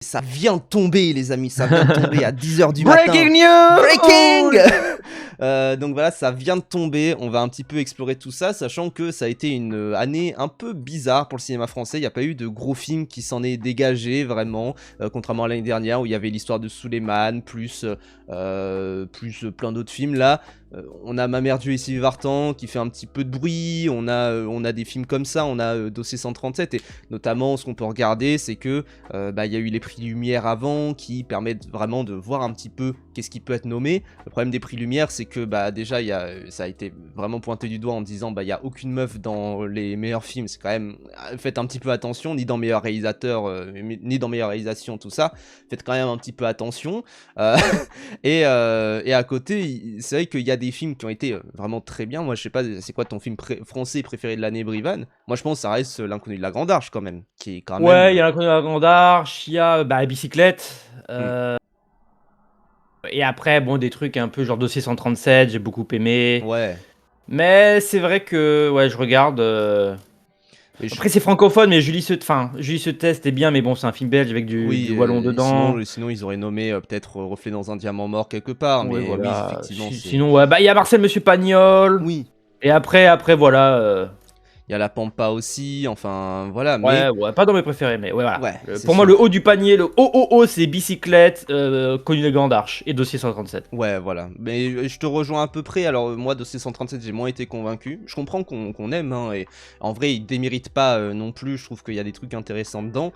Ça vient de tomber, les amis, ça vient de tomber à 10h du matin. Breaking news! Breaking donc voilà, ça vient de tomber. On va un petit peu explorer tout ça, sachant que ça a été une année un peu bizarre pour le cinéma français. Il n'y a pas eu de gros films qui s'en est dégagé vraiment, contrairement à l'année dernière où il y avait l'histoire de Souleymane, plus plein d'autres films. Là, on a Ma Mère Dieu et Sylvie Vartan qui fait un petit peu de bruit. On a des films comme ça, on a Dossier 137 et notamment ce qu'on peut regarder, c'est que il y a eu les prix Lumière avant qui permettent vraiment de voir un petit peu qu'est-ce qui peut être nommé. Le problème des prix Lumière, c'est que déjà ça a été vraiment pointé du doigt en disant il y a aucune meuf dans les meilleurs films. C'est quand même, faites un petit peu attention, ni dans meilleur réalisateur, ni dans meilleure réalisation, tout ça. Faites quand même un petit peu attention. Et à côté, c'est vrai qu'il y a des films qui ont été vraiment très bien. Moi, je sais pas, c'est quoi ton film français préféré de l'année, Brivan? Moi, je pense que ça reste L'Inconnu de la Grande Arche quand même, qui est quand même. Ouais, il y a L'Inconnu de la Grande Arche, il y a Bicyclette. Et après, bon, des trucs un peu genre Dossier 137, j'ai beaucoup aimé. Ouais. Mais c'est vrai que je regarde. Après, c'est francophone, mais Julie se teste est bien, mais bon, c'est un film belge avec du wallon dedans. Sinon, ils auraient nommé peut-être Reflet dans un diamant mort quelque part. Ouais, Mais voilà. oui, effectivement. Sinon, il y a Marcel Monsieur Pagnol. Oui. Et après, voilà. Il y a La Pampa aussi, enfin voilà. Ouais, pas dans mes préférés, mais ouais, voilà. Ouais, Pour moi, le haut du panier, le haut, c'est Bicyclette, Connu de Grande Arche et Dossier 137. Ouais, voilà. Mais je te rejoins à peu près. Alors, moi, Dossier 137, j'ai moins été convaincu. Je comprends qu'on aime, hein, et en vrai, il démérite pas non plus. Je trouve qu'il y a des trucs intéressants dedans.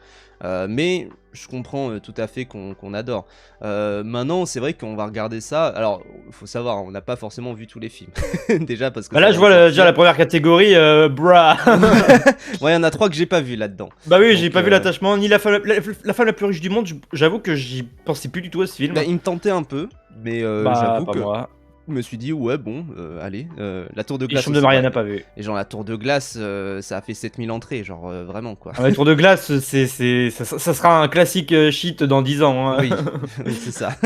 Mais je comprends tout à fait qu'on adore. Maintenant, c'est vrai qu'on va regarder ça. Alors, faut savoir, on n'a pas forcément vu tous les films. Déjà, parce que. Là, je vois déjà la première catégorie, bra. Ouais, il y en a 3 que j'ai pas vu là-dedans. Bah oui, j'ai pas vu L'attachement, ni la femme la plus riche du monde. J'avoue que j'y pensais plus du tout à ce film. Il me tentait un peu, mais j'avoue que. Je me suis dit, ouais, bon, allez, la Tour de Glace. Les Chambres de Mariana, pas vu. Et genre, la Tour de Glace, ça a fait 7000 entrées, genre, vraiment, quoi. La Tour de Glace, ça sera un classique shit dans 10 ans. Hein. Oui, c'est ça.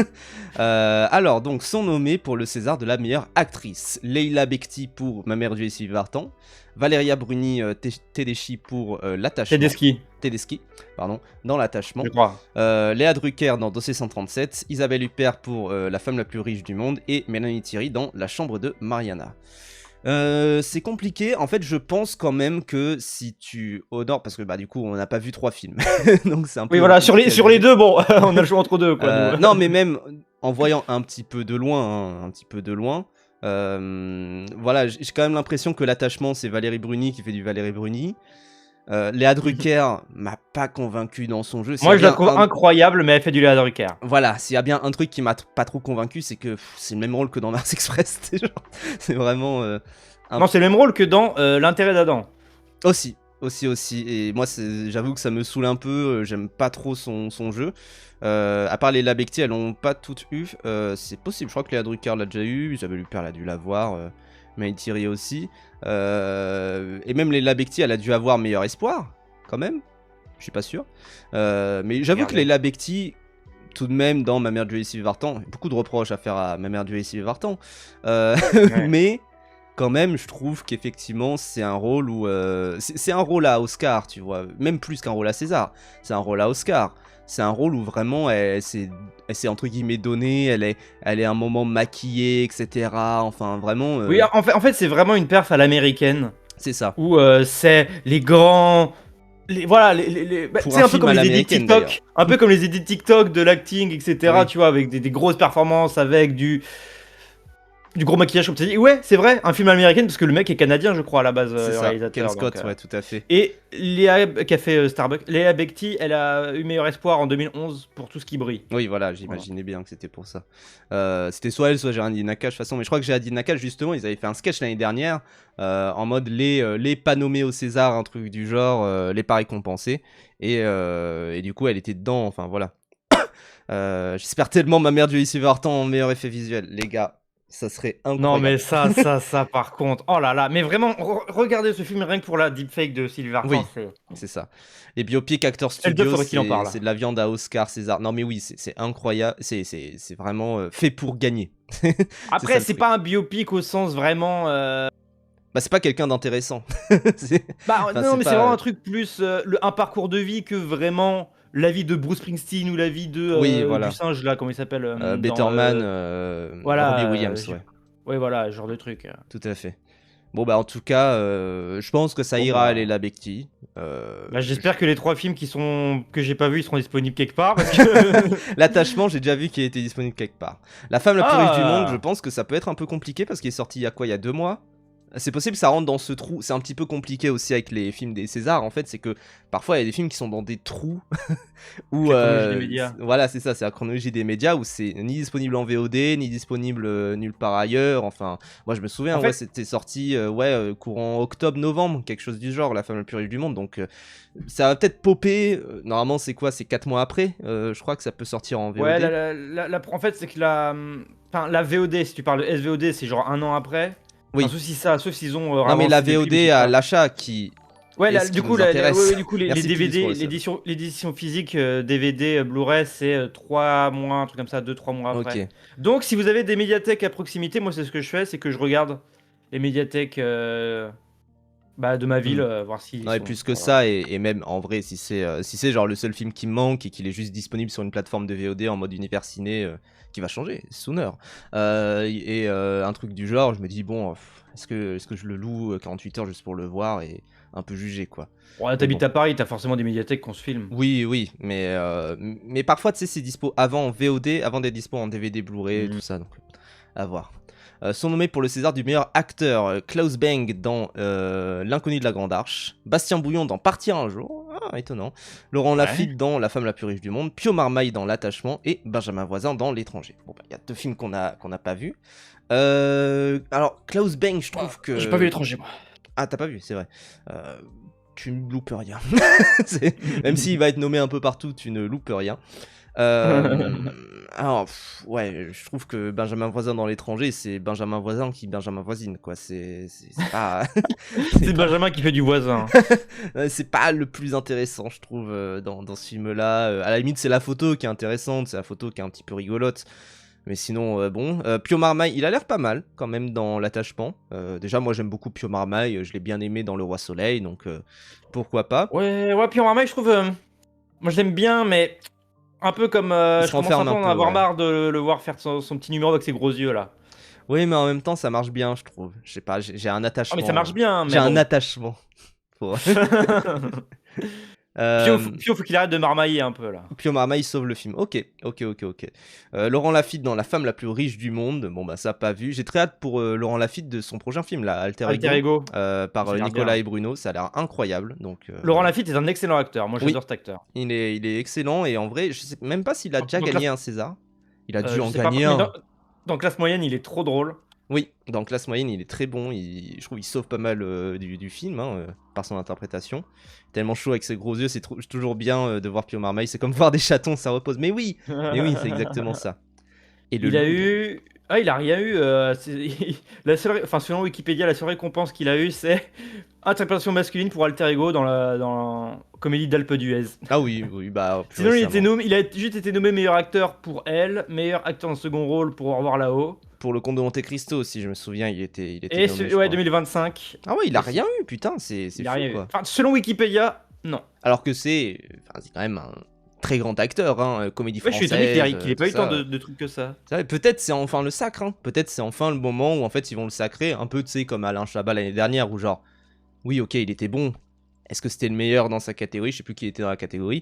Alors, donc, sont nommés pour le César de la meilleure actrice. Leila Bekti pour Ma Mère Dieu et Sylvie Vartan. Valéria Bruni Tedeschi pour L'attachement. Tedeschi, pardon, dans L'attachement. Je crois. Léa Drucker dans Dossier 137. Isabelle Huppert pour La femme la plus riche du monde. Et Mélanie Thierry dans La chambre de Mariana. C'est compliqué. En fait, je pense quand même que si tu honores, parce que du coup, on n'a pas vu 3 films, donc c'est un peu. Oui, voilà. Sur les deux, bon, on a le choix entre deux, quoi. Non, mais même en voyant un petit peu de loin, voilà, j'ai quand même l'impression que L'attachement, c'est Valérie Bruni qui fait du Valérie Bruni. Léa Drucker m'a pas convaincu dans son jeu. Moi, je la trouve incroyable, mais elle fait du Léa Drucker. Voilà, s'il y a bien un truc qui m'a pas trop convaincu, c'est que c'est le même rôle que dans Mars Express. C'est vraiment. Non, c'est le même rôle que dans L'intérêt d'Adam. Aussi. Et moi, j'avoue que ça me saoule un peu. J'aime pas trop son jeu. À part les Labecti, elles l'ont pas toutes eu. C'est possible, je crois que Léa Drucker l'a déjà eu. Isabelle Huppert l'a dû l'avoir. Mélanie Thierry aussi. Et même les Labecti, elle a dû avoir Meilleur Espoir, quand même. Je suis pas sûr. Mais j'avoue que les Labecti, tout de même, dans Ma Mère Dieu et Sylvie Vartan, beaucoup de reproches à faire à Ma Mère Dieu et Sylvie Vartan. Mais quand même, je trouve qu'effectivement, c'est un rôle où. C'est un rôle à Oscar, tu vois. Même plus qu'un rôle à César. C'est un rôle à Oscar. C'est un rôle où vraiment elle s'est entre guillemets donnée, elle est un moment maquillée, etc. Enfin, vraiment. Oui, en fait, c'est vraiment une perf à l'américaine. C'est ça. Où c'est les grands. Voilà, c'est un peu comme les edits TikTok. Un peu comme les edits TikTok de l'acting, etc. Oui. Tu vois, avec des grosses performances, avec du gros maquillage, comme tu as dit. Ouais, c'est vrai, un film américain, parce que le mec est canadien, je crois, à la base, le réalisateur. Ken Scott, ouais, tout à fait. Et Léa, qui a fait Starbucks, Léa Bekti, elle a eu Meilleur Espoir en 2011 pour Tout ce qui brille. Oui, voilà, j'imaginais bien que c'était pour ça. C'était soit elle, soit Géraldine Nakache, de toute façon. Mais je crois que Géraldine Nakache, justement, ils avaient fait un sketch l'année dernière, en mode les pas nommés au César, un truc du genre, les pas récompensés. Et du coup, elle était dedans, enfin, voilà. J'espère tellement Ma Mère Dieu et Sylvie Vartan en meilleur effet visuel, les gars. Ça serait incroyable. Non, mais ça, par contre. Oh là là, mais vraiment, regardez ce film rien que pour la deepfake de Sylvie Vartan. Oui, c'est ça. Et Biopic Actors Studio, c'est de la viande à Oscar, César. Non, mais oui, c'est incroyable. C'est vraiment fait pour gagner. Après, c'est pas un biopic au sens vraiment. C'est pas quelqu'un d'intéressant. Non, mais c'est vraiment un truc plus un parcours de vie que vraiment la vie de Bruce Springsteen ou la vie Oui, du voilà. singe là, comment il s'appelle Better Man, Robbie voilà, Williams, ouais. ouais, voilà, ce genre de truc. Tout à fait. Bon, bah, en tout cas, je pense que ça Bon, ira bah, aller la Becti. j'espère que les 3 films que j'ai pas vus, ils seront disponibles quelque part parce que L'attachement, j'ai déjà vu qu'il était disponible quelque part. La femme la plus riche du monde, je ah! pense que ça peut être un peu compliqué parce qu'il est sorti il y a quoi, il y a 2 mois? C'est possible, ça rentre dans ce trou. C'est un petit peu compliqué aussi avec les films des Césars. En fait, c'est que parfois il y a des films qui sont dans des trous où La chronologie des médias. voilà, c'est ça, c'est la chronologie des médias où c'est ni disponible en VOD, ni disponible nulle part ailleurs. Enfin, moi je me souviens, En ouais, fait c'était sorti courant octobre-novembre, quelque chose du genre, La femme la plus riche du monde. Donc ça va peut-être popper. Normalement, c'est quoi? C'est 4 mois après. Je crois que ça peut sortir en ouais, VOD. en fait, c'est que la VOD, si tu parles de SVOD, c'est genre 1 an après. Enfin, Oui. sauf s'ils ont Non, mais la ravancé depuis, mais VOD à l'achat qui ouais, est ce du qui coup, nous intéresse. du coup, les Merci, Pidis, pour DVD, le sub. l'édition physique DVD Blu-ray, c'est 3 mois, un truc comme ça, 2-3 mois après. Ok. Donc, si vous avez des médiathèques à proximité, moi, c'est ce que je fais, c'est que je regarde les médiathèques de ma ville, voir s'ils Non, et sont. plus que Voilà. ça, et même en vrai, si c'est genre le seul film qui me manque et qu'il est juste disponible sur une plateforme de VOD en mode univers ciné, qui va changer, sooner, un truc du genre, je me dis, bon, est-ce que je le loue 48 heures juste pour le voir et un peu juger, quoi. Ouais, Mais t'habites bon. à Paris, t'as forcément des médiathèques qu'on se filme. Oui, oui, mais parfois, tu sais, c'est dispo avant en VOD, avant d'être dispo en DVD, Blu-ray, tout ça, donc à voir. Sont nommés pour le César du meilleur acteur Klaus Bang dans L'inconnu de la Grande Arche, Bastien Bouillon dans Partir un jour, étonnant, Laurent Ouais. Lafitte dans La femme la plus riche du monde, Pio Marmaille dans L'attachement et Benjamin Voisin dans L'étranger. Bon, bah, il y a 2 films qu'on a pas vus. Alors, Klaus Bang, je trouve que... J'ai pas vu l'étranger, moi. Ah, t'as pas vu, c'est vrai. Tu ne loupes rien. Même s'il va être nommé un peu partout, tu ne loupes rien. Alors, ouais, je trouve que Benjamin Voisin dans L'étranger, c'est Benjamin Voisin qui Benjamin voisine, quoi. C'est pas. C'est Benjamin qui fait du voisin. C'est pas le plus intéressant, je trouve, dans ce film-là. À la limite, c'est la photo qui est intéressante, c'est la photo qui est un petit peu rigolote. Mais sinon, bon. Pio Marmaille, il a l'air pas mal, quand même, dans L'attachement. Déjà, moi, j'aime beaucoup Pio Marmaille, je l'ai bien aimé dans Le Roi Soleil, donc pourquoi pas. Ouais, puis en Marmaille, je trouve. Moi, je l'aime bien, mais un peu comme. Il Je se commence un renferme peu un à en peu, avoir ouais. marre de le voir faire son petit numéro avec ses gros yeux là. Oui, mais en même temps, ça marche bien, je trouve. Je sais pas, j'ai un Ah, attachement. mais ça marche bien, mais J'ai un bon. attachement. Pour- Pio, faut qu'il arrête de marmailler un peu là. Pio Marmaille sauve le film. Ok. Laurent Lafitte dans La femme la plus riche du monde. Bon, bah, ça, pas vu. J'ai très hâte pour Laurent Lafitte de son prochain film, là, Alter Alter Ego, Ego. par Ça a l'air Nicolas bien. et Bruno. Ça a l'air incroyable. Donc, Laurent Lafitte est un excellent acteur. Moi, Oui. j'adore cet acteur. il est excellent. Et en vrai, je sais même pas s'il a déjà Donc, gagné un César. Il a dû je en sais pas, gagner mais un. dans Classe Moyenne, il est trop drôle. Oui, dans Classe Moyenne, il est très bon. Je trouve qu'il sauve pas mal du film par son interprétation. Tellement chaud avec ses gros yeux, c'est toujours bien de voir Pio Marmaille. C'est comme voir des chatons, ça repose. Mais oui, c'est exactement ça. Et le Il a loup, eu. Ah, il a rien eu. Enfin, selon Wikipédia, la seule récompense qu'il a eu, c'est interprétation masculine pour Alter Ego dans la comédie d'Alpe d'Huez. Ah oui, bah. Plus Sinon, récemment. il a juste été nommé meilleur acteur pour Elle, meilleur acteur en second rôle pour Au revoir là-haut. Pour le Comte de Monte Cristo, si je me souviens, il était Et nommé, je crois. 2025. Ah ouais, il a aussi. rien eu, putain, c'est Il a fou, rien eu. quoi. Enfin, selon Wikipédia, non. Alors que c'est quand même un très grand acteur, comédie Ouais, je française. suis étonné qu'il ait pas eu tout tant ça. de trucs que ça. C'est vrai, peut-être c'est enfin le sacre, peut-être c'est enfin le moment où en fait ils vont le sacrer, un peu tu sais comme Alain Chabat l'année dernière, où genre, oui ok il était bon, est-ce que c'était le meilleur dans sa catégorie, je sais plus qui était dans la catégorie,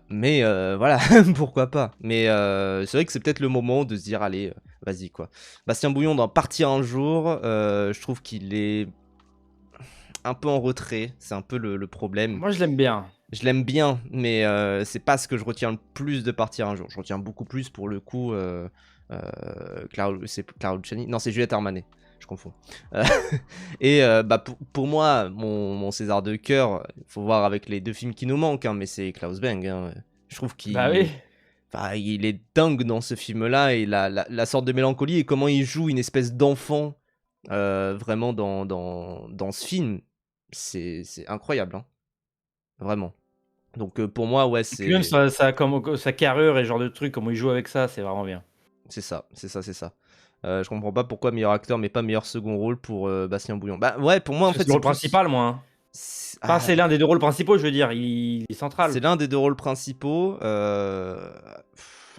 mais voilà, pourquoi pas. Mais c'est vrai que c'est peut-être le moment de se dire allez, vas-y quoi. Bastien Bouillon dans Partir un jour, je trouve qu'il est un peu en retrait, c'est un peu le problème. Moi, je l'aime bien. Je l'aime bien, mais c'est pas ce que je retiens le plus de Partir un jour. Je retiens beaucoup plus pour le coup. C'est Clara Luciani. Non, c'est Juliette Armanet. Je confonds. Et pour moi, mon César de cœur, il faut voir avec les 2 films qui nous manquent, mais c'est Klaus Bang. Je trouve qu'il Bah oui. il est dingue dans ce film-là et la sorte de mélancolie et comment il joue une espèce d'enfant vraiment dans ce film, c'est incroyable, vraiment. Donc pour moi, ouais, Et puis même sa carrure et ce genre de truc, comment il joue avec ça, c'est vraiment bien. C'est ça. Je comprends pas pourquoi meilleur acteur mais pas meilleur second rôle pour Bastien Bouillon. Bah ouais, pour moi en fait C'est le rôle principal, moi. Enfin, c'est l'un des deux rôles principaux, je veux dire, il est central. C'est l'un des deux rôles principaux.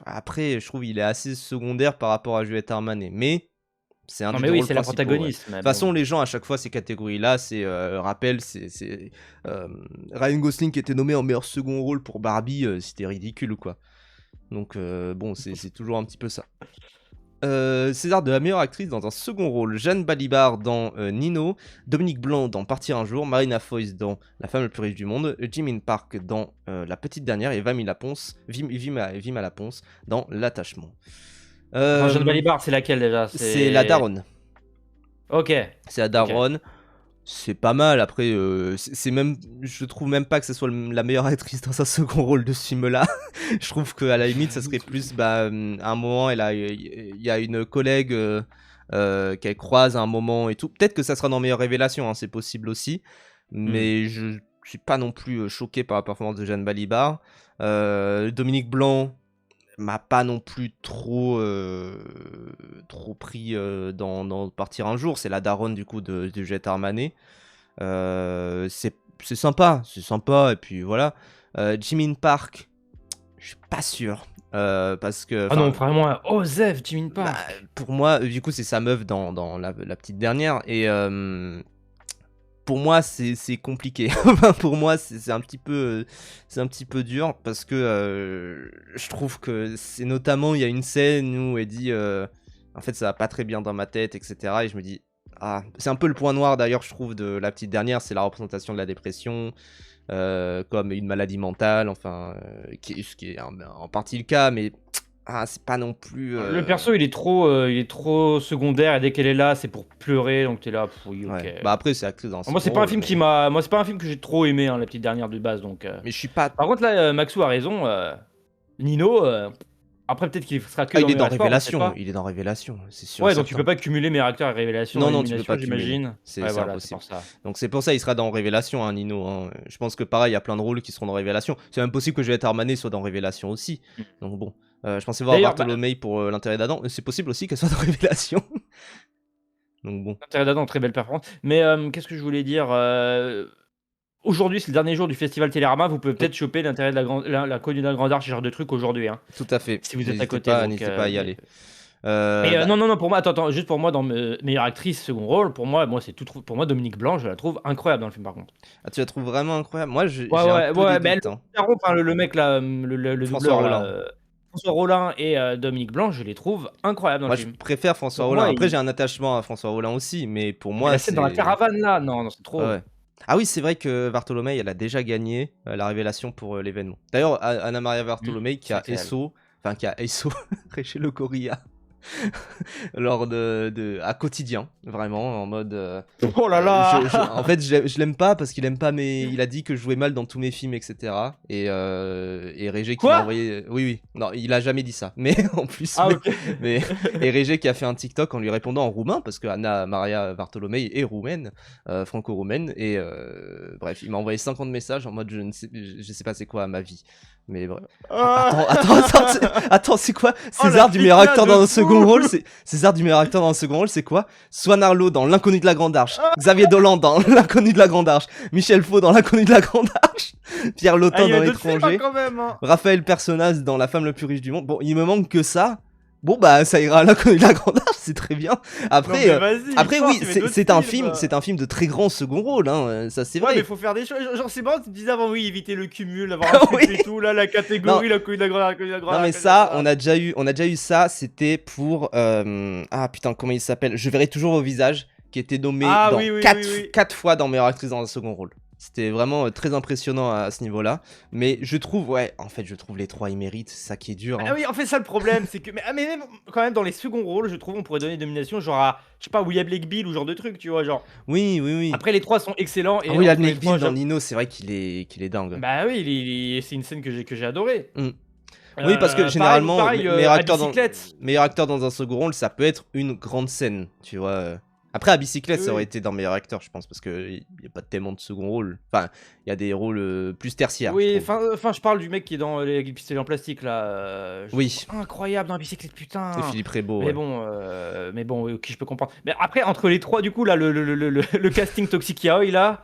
Après, je trouve qu'il est assez secondaire par rapport à Juliette Armanet, mais c'est un des deux rôles c'est la principaux. protagoniste. De toute façon, les gens à chaque fois ces catégories-là, c'est rappel, c'est Ryan Gosling qui était nommé en meilleur second rôle pour Barbie, c'était ridicule quoi. Donc bon, c'est toujours un petit peu ça. César de la meilleure actrice dans un second rôle, Jeanne Balibar dans Nino, Dominique Blanc dans Partir un jour, Marina Foïs dans La femme la plus riche du monde, Jimin Park dans La petite dernière et Vima Laponce dans L'attachement. Jeanne Balibar, c'est laquelle déjà? C'est la daronne. Ok. C'est la daronne. Okay. C'est pas mal. Après, c'est même, je trouve même pas que ce soit la meilleure actrice dans un second rôle de ce film-là. Je trouve qu'à la limite, ça serait plus, à un moment, il y a une collègue qu'elle croise à un moment et tout. Peut-être que ça sera dans Meilleure Révélation, hein, c'est possible aussi. Mais je suis pas non plus choqué par la performance de Jeanne Balibar. Dominique Blanc m'a pas non plus trop pris dans Partir un jour. C'est la daronne du coup de Juliette Armanet. C'est sympa, et puis voilà. Jimin Park, je suis pas sûr. Parce que ah non, vraiment Osef Jimin Park. Pour moi, du coup, c'est sa meuf dans la petite dernière et pour moi c'est compliqué. Pour moi c'est un petit peu dur parce que je trouve que c'est notamment il y a une scène où elle dit en fait ça va pas très bien dans ma tête, etc. Et je me dis c'est un peu le point noir d'ailleurs je trouve de la petite dernière, c'est la représentation de la dépression comme une maladie mentale, enfin ce qui est en partie le cas, mais c'est pas non plus. Le perso il est trop secondaire et dès qu'elle est là c'est pour pleurer, donc t'es là. Oui, ok. Ouais. Après c'est acté dans. Moi c'est pas un film c'est pas un film que j'ai trop aimé, hein, la petite dernière de base, donc. Mais je suis pas. Par contre là Maxou a raison. Nino. Après peut-être qu'il sera que. Il est dans Révélation. Il est dans Révélation, c'est sûr. Ouais, donc tu peux pas cumuler meilleur acteur et Révélation. Non, tu peux pas, j'imagine. C'est impossible. Donc c'est pour ça il sera dans Révélation, hein, Nino. Hein. Je pense que pareil, il y a plein de rôles qui seront dans Révélation. C'est même possible que Juliette Armanet soit dans Révélation aussi. Donc bon. Je pensais voir Bartholomé pour l'intérêt d'Adam. C'est possible aussi qu'elle soit dans Révélation. Donc bon. L'intérêt d'Adam, très belle performance. Mais qu'est-ce que je voulais dire aujourd'hui, c'est le dernier jour du festival Télérama. Vous pouvez peut-être choper l'intérêt de la connue d'un grand art, ce genre de trucs aujourd'hui. Hein. Tout à fait. Si vous êtes à côté. N'hésitez pas à y aller. Non, pour moi, attends, juste pour moi, dans meilleure actrice second rôle, pour moi, pour moi, Dominique Blanc, je la trouve incroyable dans le film, par contre. Tu la trouves vraiment incroyable? Moi, j'ai le mec là, le François Rollin. François Rollin et Dominique Blanc, je les trouve incroyables dans le film. Moi, je préfère François Rollin. Après, j'ai un attachement à François Rollin aussi, mais pour moi, la scène dans la caravane là, non, c'est trop. Ouais. Ah oui, c'est vrai que Bartholomé, elle a déjà gagné la Révélation pour l'événement. D'ailleurs, Anna Maria Bartholomé qui a Rachel Locoria lors à quotidien, vraiment en mode oh là là en fait je l'aime pas parce qu'il aime pas il a dit que je jouais mal dans tous mes films, etc. et Régé qui m'a envoyé oui non il a jamais dit ça mais en plus et Régé qui a fait un TikTok en lui répondant en roumain parce que Anna Maria Bartholomé est roumaine, franco-roumaine, et bref il m'a envoyé 50 messages en mode je sais pas c'est quoi ma vie. Mais bref. Attends, c'est quoi César du meilleur acteur dans un second rôle? César du meilleur acteur dans un second rôle, c'est quoi? Swan Arlo dans L'inconnu de la Grande Arche, Xavier Dolan dans L'inconnu de la Grande Arche, Michel Faux dans L'inconnu de la Grande Arche, Pierre Lotin dans L'étranger, Raphaël Personnaz dans La femme la plus riche du monde. Bon, il me manque que ça. Bon bah ça ira à L'inconnu de la Grande Arche, c'est très bien. Après, oui, c'est un film de très grand second rôle, hein, ça c'est vrai. Ouais, mais faut faire des choses. Genre c'est marrant, tu disais avant oui, éviter le cumul, avoir un truc et tout. Là la catégorie, L'inconnu de la Grande Arche. Non mais ça, on a déjà eu ça. C'était pour putain comment il s'appelle? Je verrai toujours au visage, qui était nommé dans 4 fois dans meilleure actrice dans un second rôle. C'était vraiment très impressionnant à ce niveau-là. Mais je trouve, je trouve les trois ils méritent, c'est ça qui est dur. Hein. Ah oui, en fait, ça le problème, c'est que. Mais même quand même dans les seconds rôles, je trouve on pourrait donner une nomination genre à, je sais pas, William Lake Bill ou genre de truc, tu vois, genre. Oui. Après, les trois sont excellents. Et William Lake Bill dans Nino, c'est vrai qu'il est dingue. Bah oui, c'est une scène que j'ai adorée. Oui, parce que généralement, meilleur acteur dans un second rôle, ça peut être une grande scène, tu vois. Après, à bicyclette, ça aurait été dans meilleur acteur, je pense, parce qu'il n'y a pas tellement de second rôle. Enfin, il y a des rôles plus tertiaires. Oui, enfin, je parle du mec qui est dans les pistolets en plastique, là. Oui. Incroyable dans la bicyclette, putain. C'est Philippe Rebaud. Mais bon, ok, je peux comprendre. Mais après, entre les trois, du coup, là, le casting Toxic Yaoi, là.